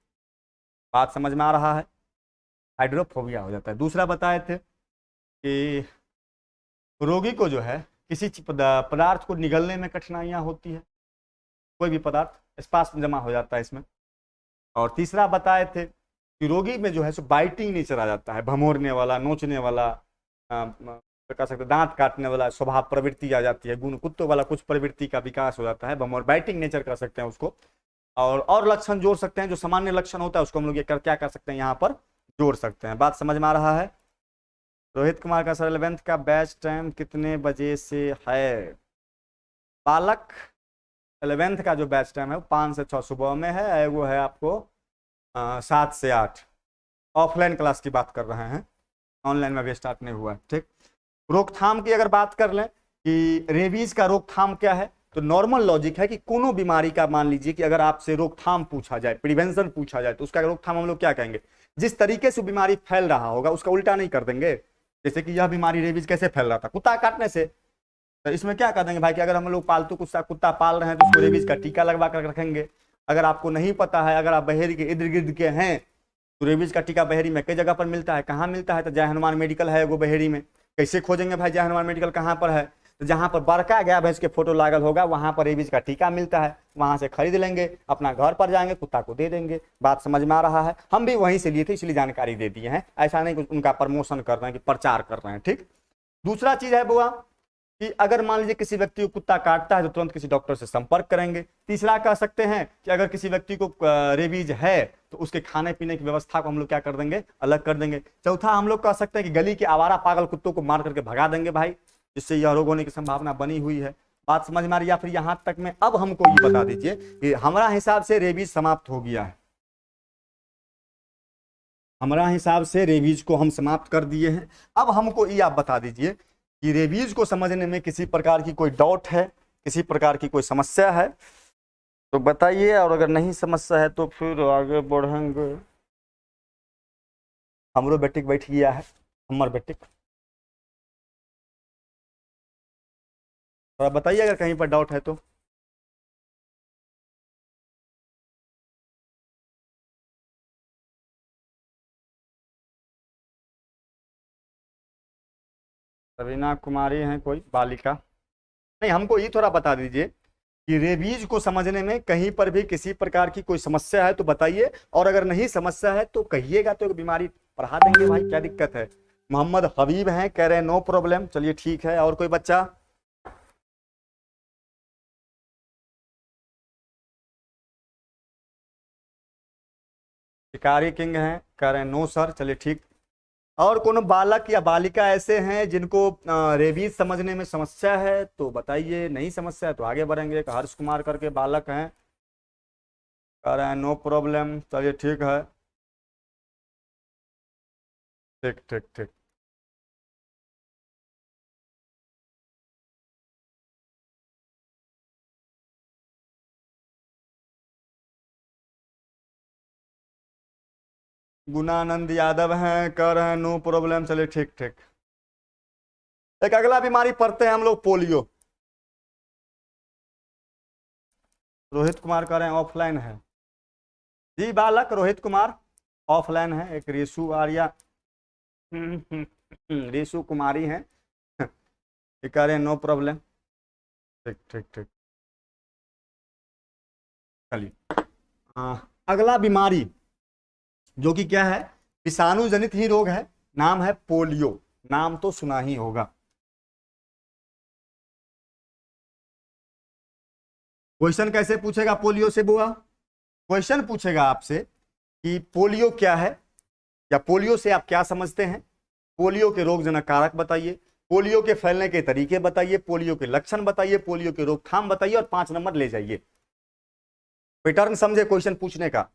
बात समझ में आ रहा है, हाइड्रोफोबिया हो जाता है। दूसरा बताए थे कि रोगी को जो है किसी पदार्थ को निगलने में कठिनाइयां होती है, कोई भी पदार्थ स्पास में जमा हो जाता है इसमें। और तीसरा बताए थे कि रोगी में जो है सो बाइटिंग नेचर आ जाता है, भमोरने वाला, नोचने वाला, कह सकते दांत काटने वाला स्वभाव प्रवृत्ति आ जाती है, गुण कुत्तों वाला कुछ प्रवृत्ति का विकास हो जाता है, भमोर बाइटिंग नेचर कर सकते हैं उसको। और लक्षण जोड़ सकते हैं, जो सामान्य लक्षण होता है उसको हम लोग क्या कर सकते हैं यहाँ पर जोड़ सकते हैं। बात समझ में आ रहा है। रोहित कुमार का सर 11th का बैच टाइम कितने बजे से है? बालक 11th का जो बैच टाइम है वो 5 से 6 सुबह में है, वो है आपको 7 से 8। ऑफलाइन क्लास की बात कर रहे हैं, ऑनलाइन में अभी स्टार्ट नहीं हुआ है। ठीक, रोकथाम की अगर बात कर लें कि रेबीज का रोकथाम क्या है, तो नॉर्मल लॉजिक है कि कोनो बीमारी का मान लीजिए कि अगर आपसे रोकथाम पूछा जाए, प्रिवेंशन पूछा जाए, तो उसका रोकथाम हम लोग क्या कहेंगे? जिस तरीके से बीमारी फैल रहा होगा उसका उल्टा नहीं कर देंगे। जैसे कि यह बीमारी रेबीज कैसे फैल रहा था? कुत्ता काटने से। तो इसमें क्या कर देंगे भाई कि अगर हम लोग पालतू कुत्ता पाल रहे हैं तो उसको रेबीज का टीका लगवा कर रखेंगे। अगर आपको नहीं पता है, अगर आप बहेरी के इर्द गिर्द के हैं, तो रेबीज का टीका बहेरी में कई जगह पर मिलता है। कहाँ मिलता है? तो जय हनुमान मेडिकल है वो बहेरी में। कैसे खोजेंगे भाई जय हनुमान मेडिकल कहाँ पर है? तो जहाँ पर बड़का गया भैंस के फोटो लागल होगा वहां पर रेबीज का टीका मिलता है, वहां से खरीद लेंगे, अपना घर पर जाएंगे, कुत्ता को दे देंगे। बात समझ में आ रहा है? हम भी वहीं से लिए थे इसलिए जानकारी दे दिए हैं, ऐसा नहीं कि उनका प्रमोशन कर रहे हैं कि प्रचार कर रहे हैं। ठीक, दूसरा चीज है बुआ कि अगर मान लीजिए किसी व्यक्ति को कुत्ता काटता है तो तुरंत किसी डॉक्टर से संपर्क करेंगे। तीसरा कह सकते हैं कि अगर किसी व्यक्ति को रेबीज है तो उसके खाने पीने की व्यवस्था को हम लोग क्या कर देंगे? अलग कर देंगे। चौथा हम लोग कह सकते हैं कि गली के आवारा पागल कुत्तों को मार करके भगा देंगे भाई, जिससे यह रोग होने की संभावना बनी हुई है। बात समझ में आ रही? या फिर यहां तक में अब हमको ये बता दीजिए कि हमारा हिसाब से रेबीज समाप्त हो गया है, हमारा हिसाब से रेबीज को हम समाप्त कर दिए हैं। अब हमको ये आप बता दीजिए कि रेबीज को समझने में किसी प्रकार की कोई डाउट है, किसी प्रकार की कोई समस्या है तो बताइए, और अगर नहीं समस्या है तो फिर आगे बढ़ेंगे। हमरो बेटिक बैठ गया है, हमर बेटिक, थोड़ा बताइए अगर कहीं पर डाउट है तो। रवीना कुमारी हैं कोई बालिका? नहीं, हमको ये थोड़ा बता दीजिए कि रेबीज को समझने में कहीं पर भी किसी प्रकार की कोई समस्या है तो बताइए, और अगर नहीं समस्या है तो कहिएगा, तो बीमारी पढ़ा देंगे भाई, क्या दिक्कत है? मोहम्मद हबीब हैं, कह रहे हैं नो प्रॉब्लम। चलिए ठीक है, और कोई बच्चा? शिकारी किंग हैं, कह रहे हैं नो सर। चलिए ठीक। और कोनो बालक या बालिका ऐसे हैं जिनको रेबीज समझने में समस्या है तो बताइए, नहीं समस्या है तो आगे बढ़ेंगे। एक हर्ष कुमार करके बालक हैं, कह रहे हैं नो प्रॉब्लम। चलिए ठीक है, ठीक ठीक ठीक। गुणानंद यादव हैं, कह रहे हैं नो प्रॉब्लम। चलिए ठीक ठीक। एक अगला बीमारी पढ़ते हैं हम लोग, पोलियो। रोहित कुमार कह रहे हैं ऑफलाइन है। जी बालक रोहित कुमार, ऑफलाइन है। एक रेशु आर्या रेशु कुमारी हैं, ये कह रहे हैं नो प्रॉब्लम। ठीक ठीक ठीक। चलिए अगला बीमारी जो कि क्या है? विषाणु जनित ही रोग है, नाम है पोलियो। नाम तो सुना ही होगा। क्वेश्चन कैसे पूछेगा पोलियो से बुआ? क्वेश्चन पूछेगा आपसे कि पोलियो क्या है, या पोलियो से आप क्या समझते हैं, पोलियो के रोगजनक कारक बताइए, पोलियो के फैलने के तरीके बताइए, पोलियो के लक्षण बताइए, पोलियो के रोकथाम बताइए, और 5 नंबर ले जाइए। पैटर्न समझे क्वेश्चन पूछने का?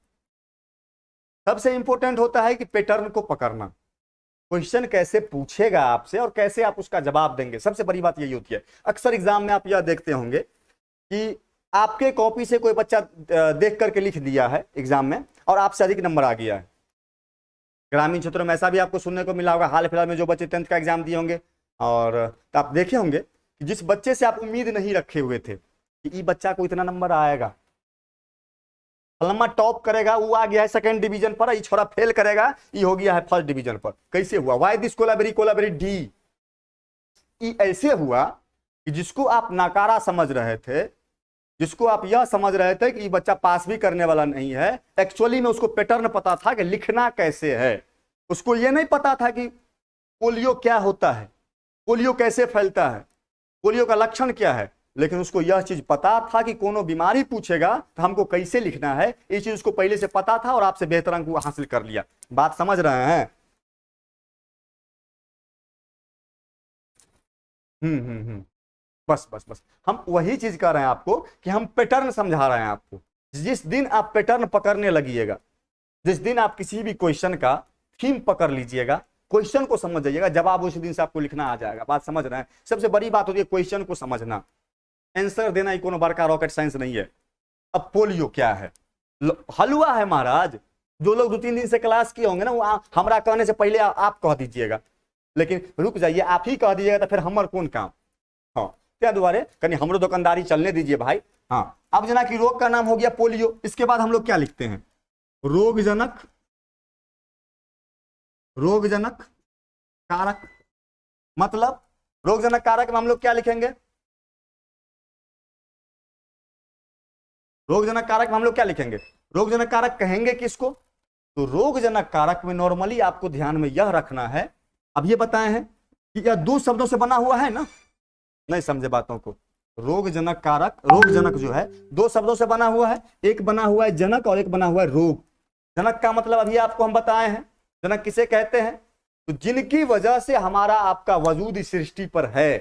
सबसे इंपॉर्टेंट होता है कि पैटर्न को पकड़ना। क्वेश्चन कैसे पूछेगा आपसे और कैसे आप उसका जवाब देंगे, सबसे बड़ी बात यही होती है। अक्सर एग्जाम में आप यह देखते होंगे कि आपके कॉपी से कोई बच्चा देख करके लिख दिया है एग्जाम में और आपसे अधिक नंबर आ गया है। ग्रामीण क्षेत्रों में ऐसा भी आपको सुनने को मिला होगा। हाल फिलहाल में जो बच्चे 10th का एग्जाम दिए होंगे, और तो आप देखे होंगे कि जिस बच्चे से आप उम्मीद नहीं रखे हुए थे कि ये बच्चा को इतना नंबर आएगा, फलमा टॉप करेगा, वो आ गया है 2nd डिवीजन पर, ये छोरा फेल करेगा, ये हो गया है 1st डिवीजन पर। कैसे हुआ? Why this Kolaveri Di. ये ऐसे हुआ कि जिसको आप नकारा समझ रहे थे, जिसको आप यह समझ रहे थे कि ये बच्चा पास भी करने वाला नहीं है, एक्चुअली में उसको पैटर्न पता था कि लिखना कैसे है। उसको यह नहीं पता था कि पोलियो क्या होता है, पोलियो कैसे फैलता है, पोलियो का लक्षण क्या है, लेकिन उसको यह चीज पता था कि कोनो बीमारी पूछेगा तो हमको कैसे लिखना है। ये चीज उसको पहले से पता था और आपसे बेहतर अंक हासिल कर लिया। बात समझ रहे हैं? बस बस बस, हम वही चीज कर रहे हैं आपको कि हम पैटर्न समझा रहे हैं आपको। जिस दिन आप पैटर्न पकड़ने लगिएगा, जिस दिन आप किसी भी क्वेश्चन का थीम पकड़ लीजिएगा, क्वेश्चन को समझ जाइएगा, जवाब उसी दिन से आपको लिखना आ जाएगा। बात समझ रहे हैं? सबसे बड़ी बात होती है क्वेश्चन को समझना, आंसर देना ही कोनो बड़का रॉकेट साइंस नहीं है। अब पोलियो क्या है? हलवा है महाराज। जो लोग 2-3 दिन से क्लास किए होंगे ना, वो हमरा कहने से पहले आप कह दीजिएगा, लेकिन रुक जाइए, आप ही कह दीजिएगा तो फिर हमर कौन काम। हाँ, क्या दुआरे कहीं हमरो दुकानदारी चलने दीजिए भाई। हाँ, अब जना कि रोग का नाम हो गया पोलियो, इसके बाद हम लोग क्या लिखते हैं? रोगजनक, रोगजनक कारक। मतलब रोगजनक कारक में हम लोग क्या लिखेंगे? रोगजनक कारक में हम लोग क्या लिखेंगे? रोगजनक कारक कहेंगे किसको? तो रोगजनक कारक में नॉर्मली आपको ध्यान में यह रखना है, अब ये बताए हैं कि यह 2 शब्दों से बना हुआ है ना, नहीं समझे बातों को? रोगजनक कारक, रोगजनक जो है 2 शब्दों से बना हुआ है, एक बना हुआ है जनक और एक बना हुआ है रोग। जनक का मतलब अभी आपको हम बताए हैं, जनक किसे कहते हैं? तो जिनकी वजह से हमारा आपका वजूद इस सृष्टि पर है।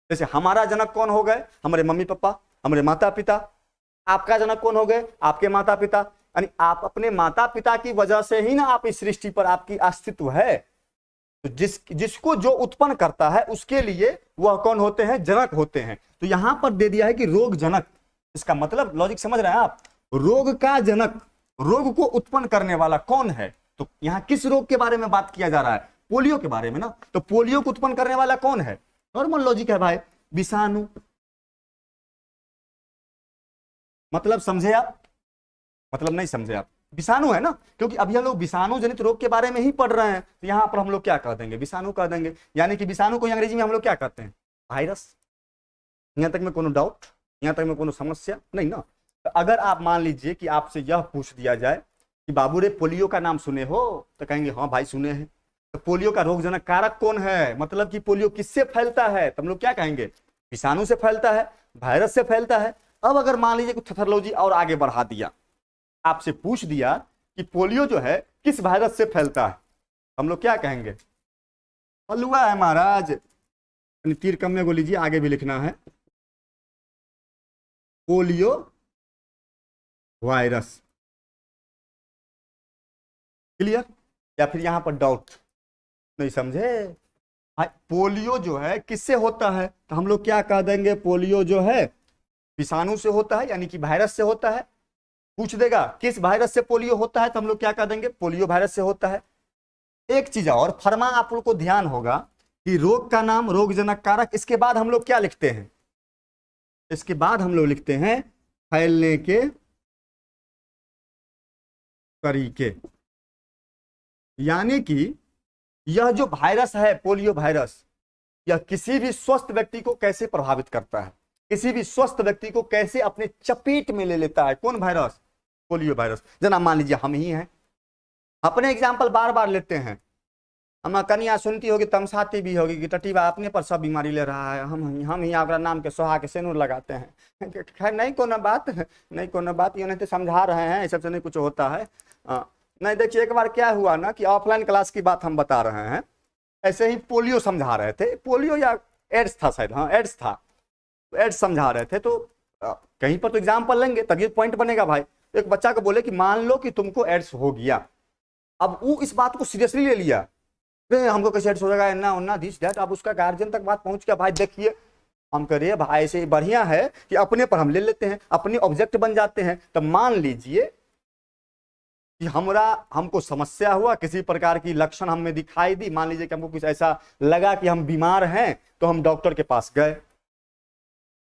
जैसे हमारा जनक कौन हो गए? हमारे मम्मी पापा, हमारे माता पिता। आपका जनक कौन हो गए? आपके माता पिता। यानी आप अपने माता पिता की वजह से ही ना आप इस सृष्टि पर आपकी अस्तित्व है। तो जिसको जो उत्पन्न करता है उसके लिए वह कौन होते हैं? जनक होते हैं। तो यहां पर दे दिया है कि रोग जनक। इसका मतलब लॉजिक समझ रहे हैं आप? रोग का जनक, रोग को उत्पन्न करने वाला कौन है? तो यहां किस रोग के बारे में बात किया जा रहा है? पोलियो के बारे में ना। तो पोलियो को उत्पन्न करने वाला कौन है? नॉर्मल लॉजिक है भाई, विषाणु। मतलब समझे आप? मतलब नहीं समझे आप? विषाणु है ना, क्योंकि अभी हम लोग विषाणु जनित रोग के बारे में ही पढ़ रहे हैं। तो यहां पर हम लोग क्या कह देंगे? विषाणु कह देंगे। यानी कि विषाणु को अंग्रेजी में हम लोग क्या कहते हैं? वायरस। यहां तक में कोनो डाउट? यहां तक में कोनो समस्या नहीं ना? तो अगर आप मान लीजिए कि आपसे यह पूछ दिया जाए कि बाबू रे पोलियो का नाम सुने हो, तो कहेंगे हाँ भाई सुने हैं। तो पोलियो का रोगजनक कारक कौन है? मतलब कि पोलियो किससे फैलता है? तो हम लोग क्या कहेंगे? विषाणु से फैलता है, वायरस से फैलता है। अब अगर मान लीजिए कुछ पैथोलॉजी और आगे बढ़ा दिया, आपसे पूछ दिया कि पोलियो जो है किस वायरस से फैलता है, हम लोग क्या कहेंगे? हलवा है महाराज। तीर कम में को लीजिए, आगे भी लिखना है पोलियो वायरस। क्लियर? या फिर यहां पर डाउट? नहीं समझे? पोलियो जो है किससे होता है? तो हम लोग क्या कह देंगे? पोलियो जो है विषाणु से होता है, यानी कि वायरस से होता है। पूछ देगा किस वायरस से पोलियो होता है, तो हम लोग क्या कह देंगे? पोलियो वायरस से होता है। एक चीज और फरमा आप लोग को ध्यान होगा कि रोग का नाम, रोगजनक कारक, इसके बाद हम लोग क्या लिखते हैं? इसके बाद हम लोग लिखते हैं फैलने के तरीके। यानी कि यह जो वायरस है पोलियो वायरस, यह किसी भी स्वस्थ व्यक्ति को कैसे प्रभावित करता है, किसी भी स्वस्थ व्यक्ति को कैसे अपने चपेट में ले लेता है। कौन वायरस? Polio virus. जना मान लीजिए हम ही हैं, अपने एग्जाम्पल बार बार लेते हैं। हम कन्या सुनती होगी, तमसाती भी होगी कि टटीबा अपने पर सब बीमारी ले रहा है, हम ही आपका नाम के सोहा के सेनूर लगाते हैं। खैर नहीं कोनो बात, नहीं कोनो बात, ये नहीं तो समझा रहे हैं, सबसे नहीं कुछ होता है। नहीं देखिए, एक बार क्या हुआ ना कि ऑफलाइन क्लास की बात हम बता रहे हैं, ऐसे ही पोलियो समझा रहे थे, पोलियो या एड्स था शायद, हाँ एड्स था, एड्स समझा रहे थे। तो कहीं पर तो एग्जाम्पल लेंगे तभी पॉइंट बनेगा भाई। एक बच्चा को बोले कि मान लो कि तुमको एड्स हो गया। अब वो इस बात को सीरियसली ले लिया, हमको कैसे एड्स हो जाएगा, ना ना दिस दैट। अब उसका गार्जियन तक बात पहुंच गया, भाई देखिए हम करिए भाई, ऐसे बढ़िया है कि अपने पर हम ले लेते हैं, अपने ऑब्जेक्ट बन जाते हैं। तो मान लीजिए कि हमको समस्या हुआ, किसी प्रकार की लक्षण हमें दिखाई दी, मान लीजिए कि हमको कुछ ऐसा लगा कि हम बीमार हैं, तो हम डॉक्टर के पास गए।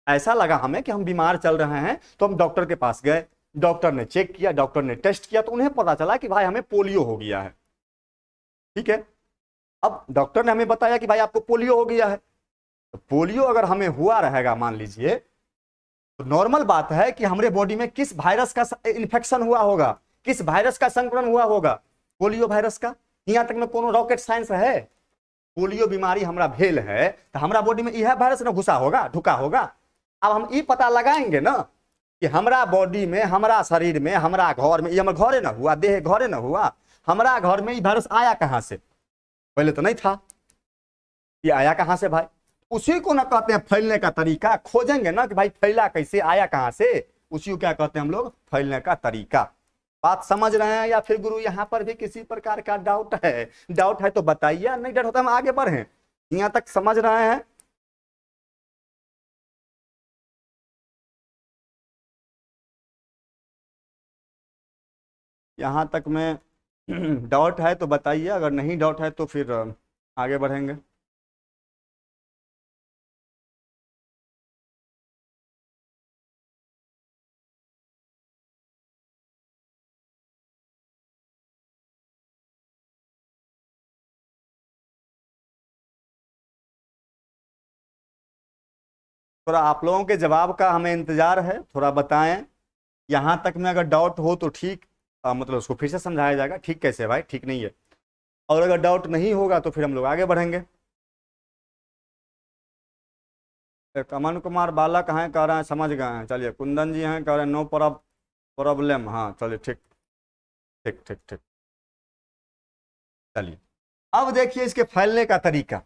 ऐसा लगा हमें कि हम बीमार चल रहे हैं, तो हम डॉक्टर के पास गए, डॉक्टर ने चेक किया, डॉक्टर ने टेस्ट किया, तो उन्हें पता चला कि भाई हमें पोलियो हो गया है। ठीक है, अब डॉक्टर ने हमें बताया कि भाई आपको पोलियो हो गया है। तो पोलियो अगर हमें हुआ रहेगा मान लीजिए, तो नॉर्मल बात है कि हमारे बॉडी में किस वायरस का इन्फेक्शन हुआ होगा, किस वायरस का संक्रमण हुआ होगा? पोलियो वायरस का। यहां तक में कोनो रॉकेट साइंस है? पोलियो बीमारी हमारा भेल है तो हमारा बॉडी में यह वायरस ना घुसा होगा, ढुका होगा। अब हम ये पता लगाएंगे ना कि हमारा बॉडी में, हमारा शरीर में, हमारा घर में, ये हमारे घरे ना हुआ, देह घरे ना हुआ, हमारा घर में ये वायरस आया कहां से? पहले तो नहीं था, ये आया कहां से भाई? उसी को ना कहते हैं फैलने का तरीका। खोजेंगे ना कि भाई फैला कैसे, आया कहां से, उसी को क्या कहते हैं हम लोग, फैलने का तरीका। बात समझ रहे हैं? या फिर गुरु यहाँ पर भी किसी प्रकार का डाउट है? डाउट है तो बताइए, नहीं डाउट होता हम आगे बढ़े। यहाँ तक समझ रहे हैं? यहाँ तक में डाउट है तो बताइए, अगर नहीं डाउट है तो फिर आगे बढ़ेंगे। थोड़ा आप लोगों के जवाब का हमें इंतजार है, थोड़ा बताएं। यहाँ तक में अगर डाउट हो तो ठीक, मतलब उसको फिर से समझाया जाएगा। ठीक कैसे भाई, ठीक नहीं है। और अगर डाउट नहीं होगा तो फिर हम लोग आगे बढ़ेंगे। अमन कुमार बालक हैं, कह रहे हैं समझ गए हैं। चलिए, कुंदन जी हैं, कह रहे हैं नो प्रॉब्लम। हाँ चलिए, ठीक ठीक ठीक ठीक। चलिए, अब देखिए इसके फैलने का तरीका।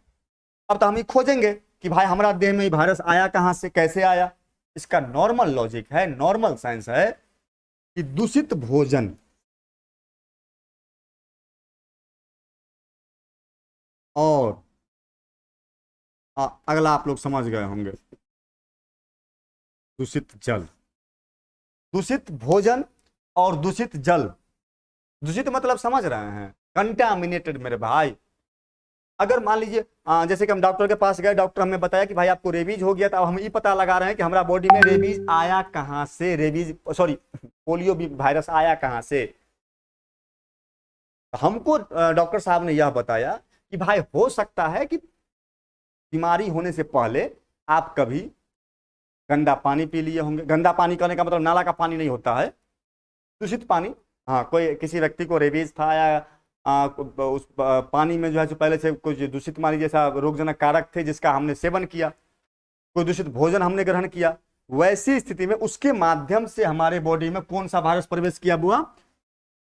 अब तो हम ही खोजेंगे कि भाई हमारा देह में वायरस आया कहां से, कैसे आया। इसका नॉर्मल लॉजिक है, नॉर्मल साइंस है कि दूषित भोजन और अगला आप लोग समझ गए होंगे, दूषित जल। दूषित भोजन और दूषित जल। दूषित मतलब समझ रहे हैं, कंटामिनेटेड मेरे भाई। अगर मान लीजिए जैसे कि हम डॉक्टर के पास गए, डॉक्टर हमें बताया कि भाई आपको रेबीज हो गया था। अब हम ये पता लगा रहे हैं कि हमारा बॉडी में रेबीज आया कहां से, रेबीज सॉरी पोलियो वायरस आया कहां से। हमको डॉक्टर साहब ने यह बताया कि भाई हो सकता है कि बीमारी होने से पहले आप कभी गंदा पानी पी लिए होंगे। गंदा पानी करने का मतलब नाला का पानी नहीं होता है, दूषित पानी। हाँ, कोई किसी व्यक्ति को रेबीज था या उस पानी में जो है जो पहले से कुछ दूषित पानी जैसा रोगजनक कारक थे जिसका हमने सेवन किया, कोई दूषित भोजन हमने ग्रहण किया, वैसी स्थिति में उसके माध्यम से हमारे बॉडी में कौन सा वायरस प्रवेश किया बुआ?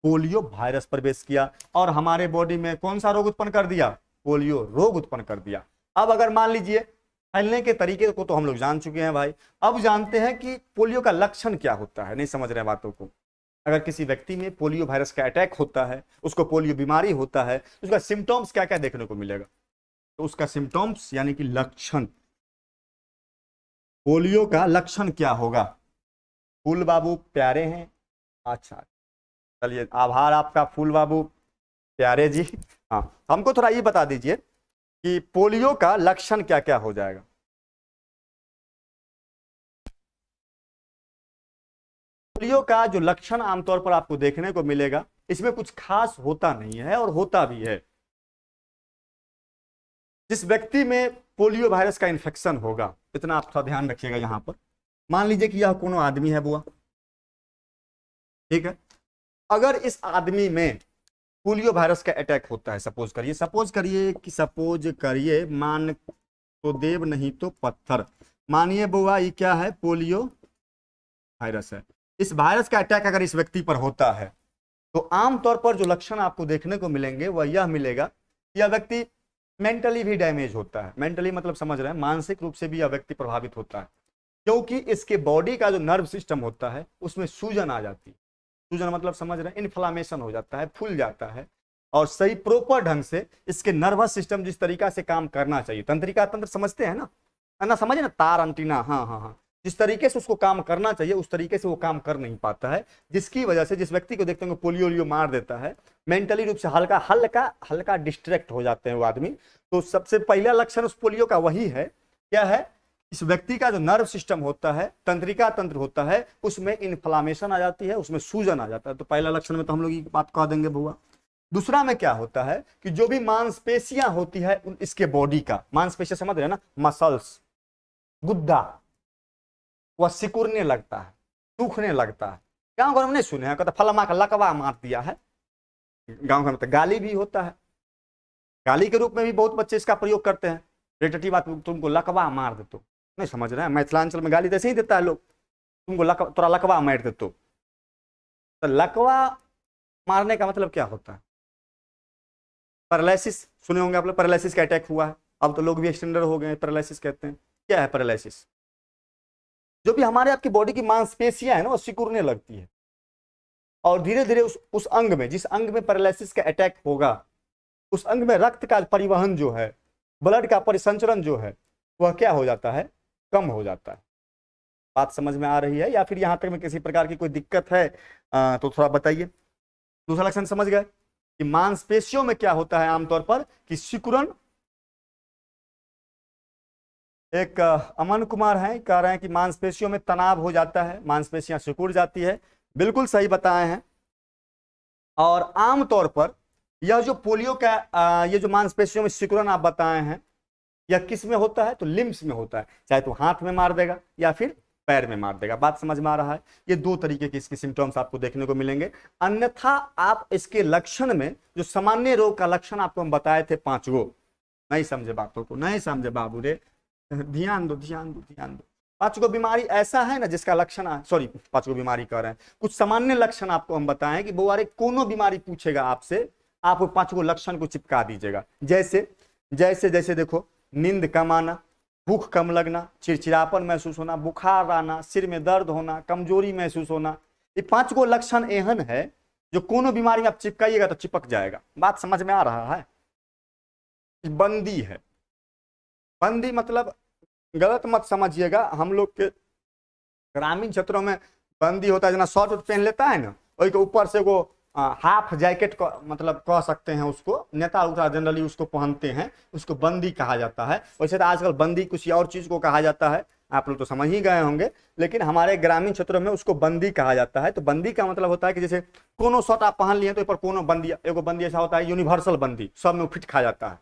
पोलियो वायरस प्रवेश किया, और हमारे बॉडी में कौन सा रोग उत्पन्न कर दिया? पोलियो रोग उत्पन्न कर दिया। अब अगर मान लीजिए, फैलने के तरीके को तो हम लोग जान चुके हैं भाई, अब जानते हैं कि पोलियो का लक्षण क्या होता है। नहीं समझ रहे बातों को? अगर किसी व्यक्ति में पोलियो वायरस का अटैक होता है, उसको पोलियो बीमारी होता है, तो उसका सिम्टम्स क्या क्या देखने को मिलेगा? तो उसका सिम्टम्स यानी कि लक्षण, पोलियो का लक्षण क्या होगा? फूल बाबू प्यारे हैं, अच्छा चलिए, आभार आपका फूल बाबू प्यारे जी। हाँ, हमको थोड़ा ये बता दीजिए कि पोलियो का लक्षण क्या क्या हो जाएगा। पोलियो का जो लक्षण आमतौर पर आपको देखने को मिलेगा, इसमें कुछ खास होता नहीं है और होता भी है। जिस व्यक्ति में पोलियो वायरस का इन्फेक्शन होगा, इतना आप थोड़ा ध्यान रखिएगा। यहां पर मान लीजिए कि यह कोनो आदमी है बुआ, ठीक है। अगर इस आदमी में पोलियो वायरस का अटैक होता है, सपोज करिए मान तो देव नहीं तो पत्थर, मानिए बुआ ये क्या है? पोलियो वायरस है। इस वायरस का अटैक अगर इस व्यक्ति पर होता है तो आमतौर पर जो लक्षण आपको देखने को मिलेंगे वह यह मिलेगा कि यह व्यक्ति मेंटली भी डैमेज होता है। मेंटली मतलब समझ रहे हैं, मानसिक रूप से भी यह व्यक्ति प्रभावित होता है, क्योंकि इसके बॉडी का जो नर्व सिस्टम होता है उसमें सूजन आ जाती है। सूजन मतलब समझ रहे हैं, इन्फ्लामेशन हो जाता है, फूल जाता है, और सही प्रॉपर ढंग से इसके नर्वस सिस्टम जिस तरीका से काम करना चाहिए, तंत्रिका तंत्र समझते हैं ना समझे ना, तार अंटीना, हाँ हाँ हाँ, जिस तरीके से उसको काम करना चाहिए उस तरीके से वो काम कर नहीं पाता है, जिसकी वजह से जिस व्यक्ति को देखते हैं पोलियो मार देता है, मेंटली रूप से हल्का हल्का हल्का डिस्ट्रैक्ट हो जाते हैं वो आदमी। तो सबसे पहला लक्षण उस पोलियो का वही है, क्या है? इस व्यक्ति का जो नर्व सिस्टम होता है, तंत्रिका तंत्र होता है, उसमें इन्फ्लामेशन आ जाती है, उसमें सूजन आ जाता है। तो पहला लक्षण में तो हम लोग ये बात कह देंगे बुआ। दूसरा में क्या होता है कि जो भी मांसपेशियां होती है इसके बॉडी का, मांसपेशियां समझ रहे हैं ना, मसल्स, गुद्दा, वह सिकुड़ने लगता है, सूखने लगता है। गांव घर में नहीं सुने हैं, कहते फलमा का लकवा मार दिया है। गांव घर में तो गाली भी होता है, गाली के रूप में भी बहुत बच्चे इसका प्रयोग करते हैं। रेटटी बात, तुमको लकवा मार दे तो, नहीं समझ रहे हैं, मैथिलांचल में गाली तो ऐसे ही देता है लोग, तुमको तोरा लकवा मार दे तो लकवा मारने का मतलब क्या होता है? पैरालिसिस सुने होंगे आप लोग, पैरालिसिस का अटैक हुआ है, अब तो लोग भी एक्सटेंडर हो गए, पैरालिसिस कहते हैं। क्या है पैरालिसिस? जो भी हमारे आपकी बॉडी की मांसपेशियां है ना वो सिकुड़ने लगती है, और धीरे धीरे उस अंग में, जिस अंग में पैरालिसिस का अटैक होगा, उस अंग में रक्त का परिवहन जो है, ब्लड का परिसंचरण जो है, वह क्या हो जाता है? कम हो जाता है। बात समझ में आ रही है, या फिर यहां तक में किसी प्रकार की कोई दिक्कत है तो थोड़ा बताइए। दूसरा लक्षण समझ गए कि मांसपेशियों में क्या होता है आमतौर पर कि सिकुड़न। एक अमन कुमार है, कह रहे हैं कि मांसपेशियों में तनाव हो जाता है, मांसपेशियां सिकुड़ जाती है। बिल्कुल सही बताए हैं। और आमतौर पर यह जो पोलियो का ये जो मांसपेशियों में सिकुड़न आप बताए हैं, यह किस में होता है? तो लिम्स में होता है, चाहे तो हाथ में मार देगा या फिर पैर में मार देगा। बात समझ में आ रहा है? ये दो तरीके के इसके सिम्टम्स आपको देखने को मिलेंगे। अन्यथा आप इसके लक्षण में जो सामान्य रोग का लक्षण आपको हम बताए थे 5 गो, नहीं समझे बातों को? नहीं समझे बाबू रे, ध्यान दो ध्यान दो ध्यान दो। 5 गो बीमारी ऐसा है ना जिसका लक्षण, सॉरी 5 गो बीमारी कह रहे हैं, कुछ सामान्य लक्षण आपको हम बताएं कि वो कोनो बीमारी पूछेगा आपसे, आप 5 गो लक्षण को चिपका दीजिएगा। जैसे जैसे जैसे देखो, नींद कम आना, भूख कम लगना, चिड़चिड़ापन महसूस होना, बुखार आना, सिर में दर्द होना, कमजोरी महसूस होना, ये 5 गो लक्षण एहन है जो कोनो बीमारी में आप चिपकाइएगा तो चिपक जाएगा। बात समझ में आ रहा है? बंदी है। बंदी मतलब गलत मत समझिएगा, हम लोग के ग्रामीण क्षेत्रों में बंदी होता है, जना शर्ट पहन लेता है ना, वही के ऊपर से वो हाफ जैकेट को मतलब कह सकते हैं, उसको नेता उता जनरली उसको पहनते हैं, उसको बंदी कहा जाता है। वैसे तो आजकल बंदी किसी और चीज को कहा जाता है, आप लोग तो समझ ही गए होंगे, लेकिन हमारे ग्रामीण क्षेत्रों में उसको बंदी कहा जाता है। तो बंदी का मतलब होता है कि जैसे कोनो शर्ट आप पहन लिए तो ऊपर कोनो बंदी, एगो बंदी ऐसा होता है यूनिवर्सल बंदी, सब में फिट खा जाता है।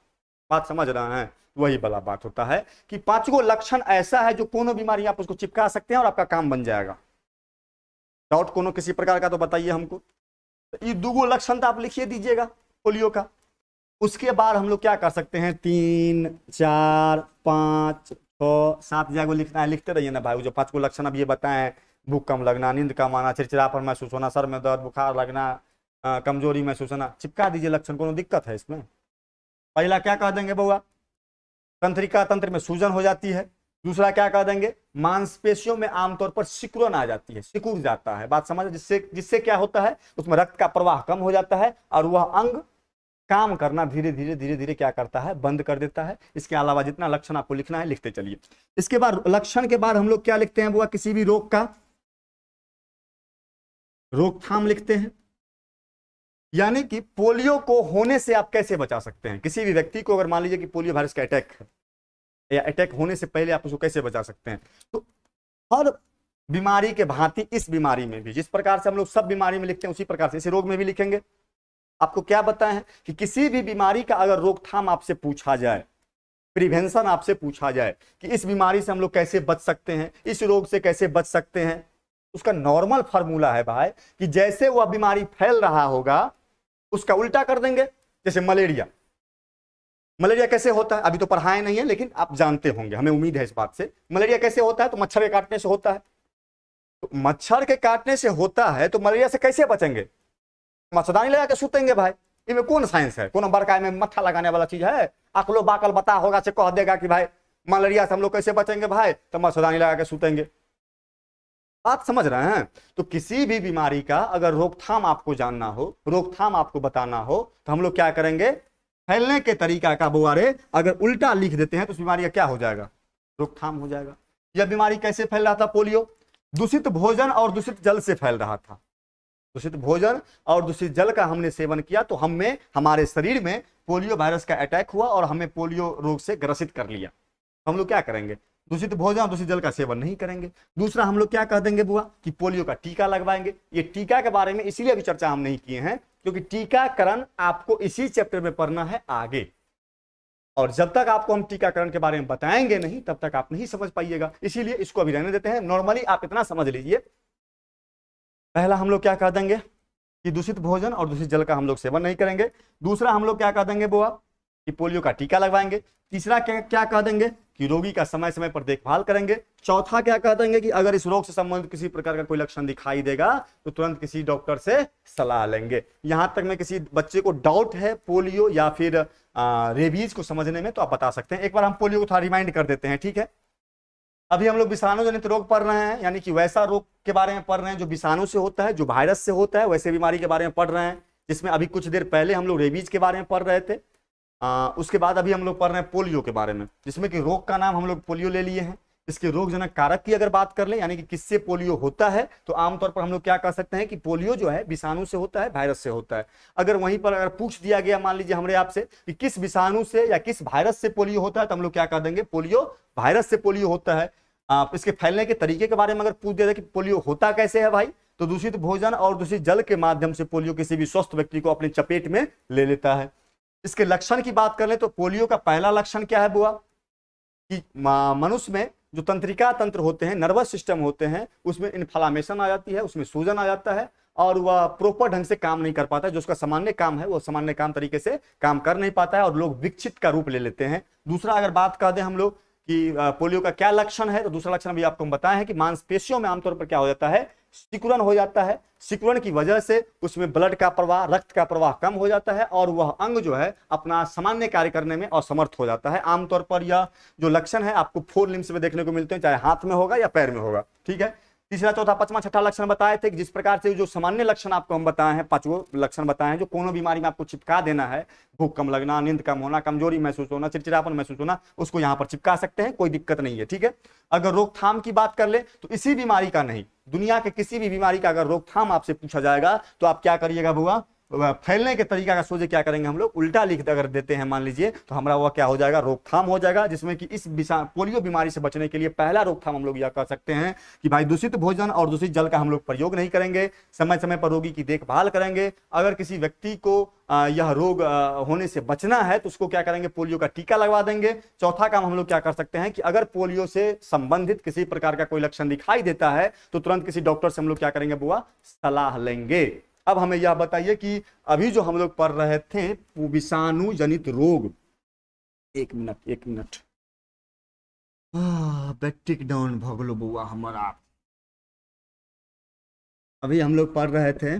बात समझ रहे हैं? वही वाला बात होता है कि 5 गो लक्षण ऐसा है जो कोनो बीमारी आप उसको चिपका सकते हैं और आपका काम बन जाएगा। डाउट कोनो किसी प्रकार का तो बताइए हमको। ये 2 गो लक्षण तो आप लिखिए दीजिएगा पोलियो का। उसके बाद हम लोग क्या कर सकते हैं? 3, 4, 5, 6, 7 जगह लिखना है, लिखते रहिए ना भाई। जो 5 गो लक्षण अब ये बताए हैं, भूख कम लगना, नींद कम आना, चिड़चिड़ापन महसूस होना, सर में दर्द, बुखार लगना, कमजोरी महसूस होना, चिपका दीजिए लक्षण। कोनो दिक्कत है इसमें? पहला क्या कह देंगे बउआ? तंत्रिका तंत्र में सूजन हो जाती है। दूसरा क्या कह देंगे? मांसपेशियों में आमतौर पर सिकुड़न आ जाती है, सिकुड़ जाता है। बात समझ? जिससे क्या होता है, उसमें रक्त का प्रवाह कम हो जाता है और वह अंग काम करना धीरे धीरे धीरे धीरे क्या करता है? बंद कर देता है। इसके अलावा जितना लक्षण आपको लिखना है लिखते चलिए। इसके बाद लक्षण के बाद हम लोग क्या लिखते हैं बुआ? किसी भी रोग का रोकथाम लिखते हैं, यानी कि पोलियो को होने से आप कैसे बचा सकते हैं। किसी भी व्यक्ति को अगर मान लीजिए कि पोलियो वायरस का अटैक है, या अटैक होने से पहले आप उसको कैसे बचा सकते हैं। तो हर बीमारी के भांति इस बीमारी में भी, जिस प्रकार से हम लोग सब बीमारी में लिखते हैं उसी प्रकार से इस रोग में भी लिखेंगे। आपको क्या बताएं हैं कि किसी भी बीमारी का अगर रोकथाम आपसे पूछा जाए, प्रिवेंशन आपसे पूछा जाए कि इस बीमारी से हम लोग कैसे बच सकते हैं, इस रोग से कैसे बच सकते हैं, उसका नॉर्मल फार्मूला है भाई कि जैसे वह बीमारी फैल रहा होगा उसका उल्टा कर देंगे। जैसे मलेरिया, मलेरिया कैसे होता है? अभी तो पढ़ाए नहीं है लेकिन आप जानते होंगे, हमें उम्मीद है इस बात से। मलेरिया कैसे होता है? तो मच्छर के काटने से होता है। तो मच्छर के काटने से होता है तो मलेरिया से कैसे बचेंगे? मच्छरदानी लगा के सुतेंगे भाई। इनमें कौन साइंस है? कौन बड़का में मत्था लगाने वाला चीज है? अकलो बाकल बता होगा से कह देगा कि भाई मलेरिया से हम लोग कैसे बचेंगे भाई? तो मच्छरदानी लगा के सुतेंगे। बात समझ रहे हैं? तो किसी भी बीमारी का अगर रोकथाम आपको जानना हो, रोकथाम आपको बताना हो, तो हम लोग क्या करेंगे? फैलने के तरीका का बुआरे अगर उल्टा लिख देते हैं तो उस बीमारी का क्या हो जाएगा? रोकथाम हो जाएगा। यह बीमारी कैसे फैल रहा था पोलियो? दूषित भोजन और दूषित जल से फैल रहा था। दूषित भोजन और दूषित जल का हमने सेवन किया तो हमें, हमारे शरीर में पोलियो वायरस का अटैक हुआ और हमें पोलियो रोग से ग्रसित कर लिया। हम लोग क्या करेंगे? दूषित भोजन और दूषित जल का सेवन नहीं करेंगे। दूसरा हम लोग क्या कह देंगे बुआ कि पोलियो का टीका लगवाएंगे। ये टीका के बारे में इसीलिए अभी चर्चा हम नहीं किए हैं क्योंकि टीकाकरण आपको इसी चैप्टर में पढ़ना है आगे, और जब तक आपको हम टीकाकरण के बारे में बताएंगे नहीं तब तक आप नहीं समझ पाइएगा। इसीलिए इसको अभी रहने देते हैं। नॉर्मली आप इतना समझ लीजिए, पहला हम लोग क्या कह देंगे कि दूषित भोजन और दूषित जल का हम लोग सेवन नहीं करेंगे। दूसरा हम लोग क्या कह देंगे बुआ कि पोलियो का टीका लगवाएंगे। तीसरा क्या क्या कह देंगे कि रोगी का समय समय पर देखभाल करेंगे। चौथा क्या कह देंगे कि अगर इस रोग से संबंधित किसी प्रकार का कोई लक्षण दिखाई देगा तो तुरंत किसी डॉक्टर से सलाह लेंगे। यहां तक में किसी बच्चे को डाउट है पोलियो या फिर रेबीज को समझने में तो आप बता सकते हैं। एक बार हम पोलियो को थोड़ा रिमाइंड कर देते हैं, ठीक है। अभी हम लोग विषाणु जनित रोग पढ़ रहे हैं, यानी कि वैसा रोग के बारे में पढ़ रहे हैं जो विषाणु से होता है, जो वायरस से होता है, वैसे बीमारी के बारे में पढ़ रहे हैं, जिसमें अभी कुछ देर पहले हम लोग रेबीज के बारे में पढ़ रहे थे। उसके बाद अभी हम लोग पढ़ रहे हैं पोलियो के बारे में, जिसमें कि रोग का नाम हम लोग पोलियो ले लिए हैं। इसके रोगजनक कारक की अगर बात कर लें, यानी कि किससे पोलियो होता है, तो आमतौर पर हम लोग क्या कह सकते हैं कि पोलियो जो है विषाणु से होता है, वायरस से होता है। अगर वहीं पर अगर पूछ दिया गया मान लीजिए हमरे आपसे कि किस विषाणु से या किस वायरस से पोलियो होता है, तो हम लोग क्या कह देंगे पोलियो वायरस से पोलियो होता है। इसके फैलने के तरीके के बारे में अगर पूछ दिया जाए कि पोलियो होता कैसे है भाई, तो दूषित भोजन और दूषित जल के माध्यम से पोलियो किसी भी स्वस्थ व्यक्ति को अपनी चपेट में ले लेता है। इसके लक्षण की बात कर ले तो पोलियो का पहला लक्षण क्या है बुआ, कि मनुष्य में जो तंत्रिका तंत्र होते हैं, नर्वस सिस्टम होते हैं, उसमें इन्फ्लामेशन आ जाती है, उसमें सूजन आ जाता है और वह प्रॉपर ढंग से काम नहीं कर पाता है। जो उसका सामान्य काम है वो सामान्य काम तरीके से काम कर नहीं पाता है और लोग विक्षित का रूप ले लेते हैं। दूसरा अगर बात कर दें हम लोग कि पोलियो का क्या लक्षण है, तो दूसरा लक्षण भी आपको हम बताए हैं कि मांसपेशियों में आमतौर पर क्या हो जाता है, सिकुड़न हो जाता है। सिकुड़न की वजह से उसमें ब्लड का प्रवाह, रक्त का प्रवाह कम हो जाता है और वह अंग जो है अपना सामान्य कार्य करने में असमर्थ हो जाता है। आमतौर पर यह जो लक्षण है आपको 4 लिम्स में देखने को मिलते हैं, चाहे हाथ में होगा या पैर में होगा, ठीक है। तीसरा चौथा पांचवा छठा लक्षण बताए थे कि जिस प्रकार से जो सामान्य लक्षण आपको हम बताए हैं, 5 लक्षण बताए हैं जो कोनो बीमारी में आपको चिपका देना है, भूख कम लगना, नींद कम होना, कमजोरी महसूस होना, चिड़चिड़ापन महसूस होना, उसको यहाँ पर चिपका सकते हैं, कोई दिक्कत नहीं है, ठीक है। अगर रोकथाम की बात कर ले तो इसी बीमारी का नहीं, दुनिया के किसी भी बीमारी का अगर रोकथाम आपसे पूछा जाएगा तो आप क्या करिएगा बुआ, फैलने के तरीका का सोचे क्या करेंगे हम लोग, उल्टा लिख अगर देते हैं मान लीजिए, तो हमारा वह क्या हो जाएगा, रोकथाम हो जाएगा। जिसमें कि इस पोलियो बीमारी से बचने के लिए पहला रोकथाम हम लोग यह कर सकते हैं कि भाई दूषित भोजन और दूषित जल का हम लोग प्रयोग नहीं करेंगे, समय समय पर रोगी की देखभाल करेंगे। अगर किसी व्यक्ति को यह रोग होने से बचना है तो उसको क्या करेंगे, पोलियो का टीका लगवा देंगे। चौथा काम हम लोग क्या कर सकते हैं कि अगर पोलियो से संबंधित किसी प्रकार का कोई लक्षण दिखाई देता है तो तुरंत किसी डॉक्टर से हम लोग क्या करेंगे बुआ, सलाह लेंगे। अब हमें यह बताइए कि अभी जो हम लोग पढ़ रहे थे विषाणु जनित रोग, एक मिनट बैट्रिक डाउन भगलो बुआ हमारा। अभी हम लोग पढ़ रहे थे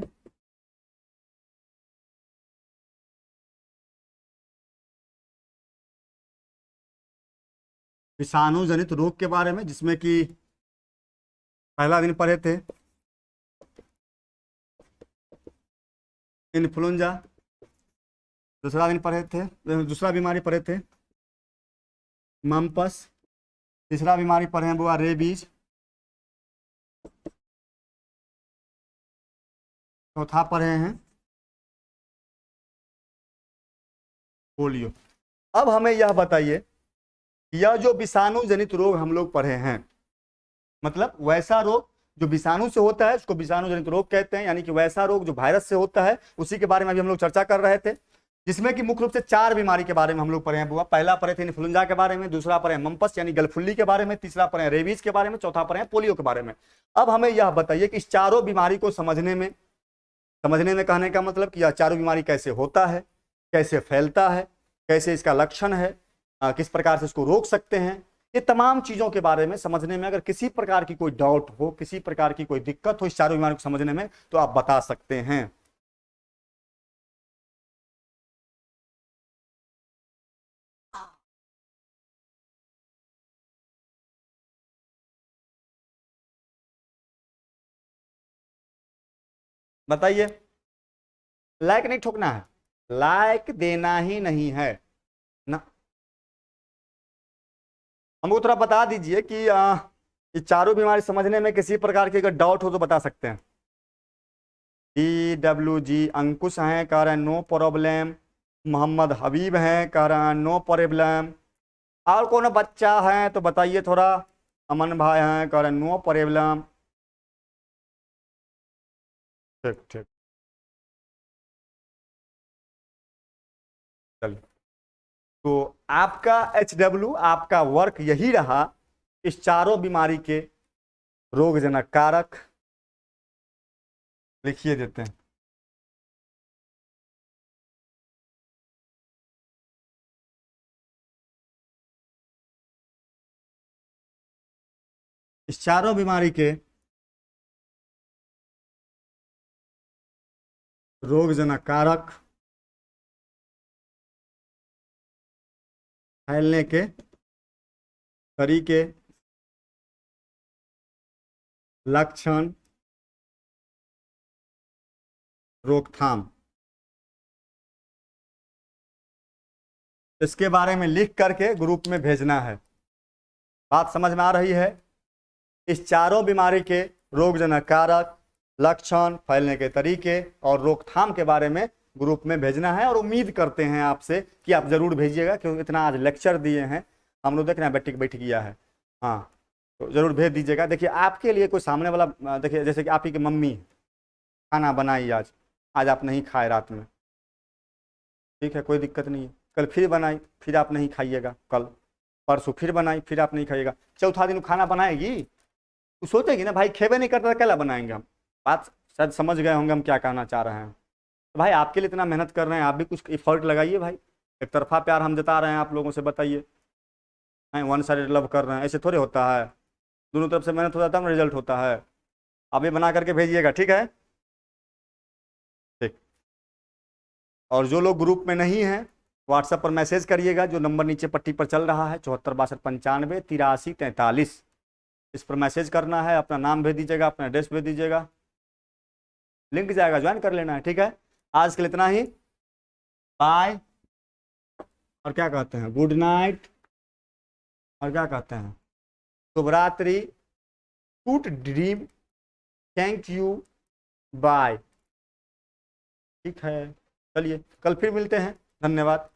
विषाणु जनित रोग के बारे में, जिसमें कि पहला दिन पढ़े थे इन्फ्लुएंजा, दूसरा दिन पढ़े थे, दूसरा बीमारी पढ़े थे मम्पस, तीसरा बीमारी पढ़े हैं बुआ रेबीज, चौथा पढ़े हैं पोलियो। अब हमें यह बताइए यह जो विषाणु जनित रोग हम लोग पढ़े हैं, मतलब वैसा रोग जो विषाणु से होता है उसको विषाणु जनित रोग कहते हैं, यानी कि वैसा रोग जो वायरस से होता है उसी के बारे में अभी हम लोग चर्चा कर रहे थे। जिसमें कि मुख्य रूप से 4 बीमारी के बारे में हम लोग पढ़े हैं बुआ। पहला पढ़े थे इन्फ्लुएंजा के बारे में, दूसरा पढ़े मम्पस यानी गलफुल्ली के बारे में, तीसरा पढ़े रेबीज के बारे में, चौथा पढ़े पोलियो के बारे में। अब हमें यह बताइए कि इस चारों बीमारी को समझने में कहने का मतलब कि यह चारों बीमारी कैसे होता है, कैसे फैलता है, कैसे इसका लक्षण है, किस प्रकार से इसको रोक सकते हैं, ये तमाम चीजों के बारे में समझने में अगर किसी प्रकार की कोई डाउट हो, किसी प्रकार की कोई दिक्कत हो इस चारों बीमारी को समझने में, तो आप बता सकते हैं। बताइए, लाइक नहीं ठोकना है, लाइक देना ही नहीं है ना। हमको थोड़ा बता दीजिए कि ये चारों बीमारी समझने में किसी प्रकार की अगर डाउट हो तो बता सकते हैं। DWG अंकुश हैं, कह रहे हैं नो प्रॉब्लम। मोहम्मद हबीब हैं, कह रहे हैं नो प्रॉब्लम। और कौन बच्चा है तो बताइए थोड़ा। अमन भाई हैं, कह रहे हैं नो प्रॉब्लम। ठीक ठीक, चलिए। तो आपका HW आपका वर्क यही रहा, इस चारों बीमारी के रोगजनक कारक लिखिए देते हैं। इस चारों बीमारी के रोगजनक कारक, फैलने के तरीके, लक्षण, रोकथाम, इसके बारे में लिख करके ग्रुप में भेजना है। बात समझ में आ रही है? इस चारों बीमारी के रोगजनक कारक, लक्षण, फैलने के तरीके और रोकथाम के बारे में ग्रुप में भेजना है। और उम्मीद करते हैं आपसे कि आप जरूर भेजिएगा, क्योंकि इतना आज लेक्चर दिए हैं हम लोग, देख रहे हैं बैठ किया है। हाँ, तो जरूर भेज दीजिएगा। देखिए आपके लिए कोई सामने वाला, देखिए जैसे कि आप ही की मम्मी खाना बनाई, आज आप नहीं खाए रात में, ठीक है, कोई दिक्कत नहीं है। कल फिर बनाई, फिर आप नहीं खाइएगा, कल परसों फिर बनाई, फिर आप नहीं खाइएगा, चौथा दिन खाना बनाएगी तो सोचेगी ना भाई खेबे नहीं करता, क्या बनाएंगे हम। बात शायद समझ गए होंगे हम क्या कहना चाह रहे हैं। तो भाई आपके लिए इतना मेहनत कर रहे हैं, आप भी कुछ एफर्ट लगाइए भाई। एक तरफा प्यार हम जता रहे हैं आप लोगों से, बताइए, वन साइडेड लव कर रहे हैं, ऐसे थोड़े होता है। दोनों तरफ से मेहनत हो जाता है, रिजल्ट होता है। आप भी बना करके भेजिएगा, ठीक है? ठीक। और जो लोग ग्रुप में नहीं हैं, व्हाट्सएप पर मैसेज करिएगा, जो नंबर नीचे पट्टी पर चल रहा है 746295 8343, इस पर मैसेज करना है। अपना नाम भेज दीजिएगा, अपना एड्रेस भेज दीजिएगा, लिंक जाएगा, ज्वाइन कर लेना है, ठीक है? आज के लिए इतना ही, बाय। और क्या कहते हैं, गुड नाइट, और क्या कहते हैं, शुभ रात्रि, good dream, thank you, bye. ठीक है, चलिए कल फिर मिलते हैं, धन्यवाद।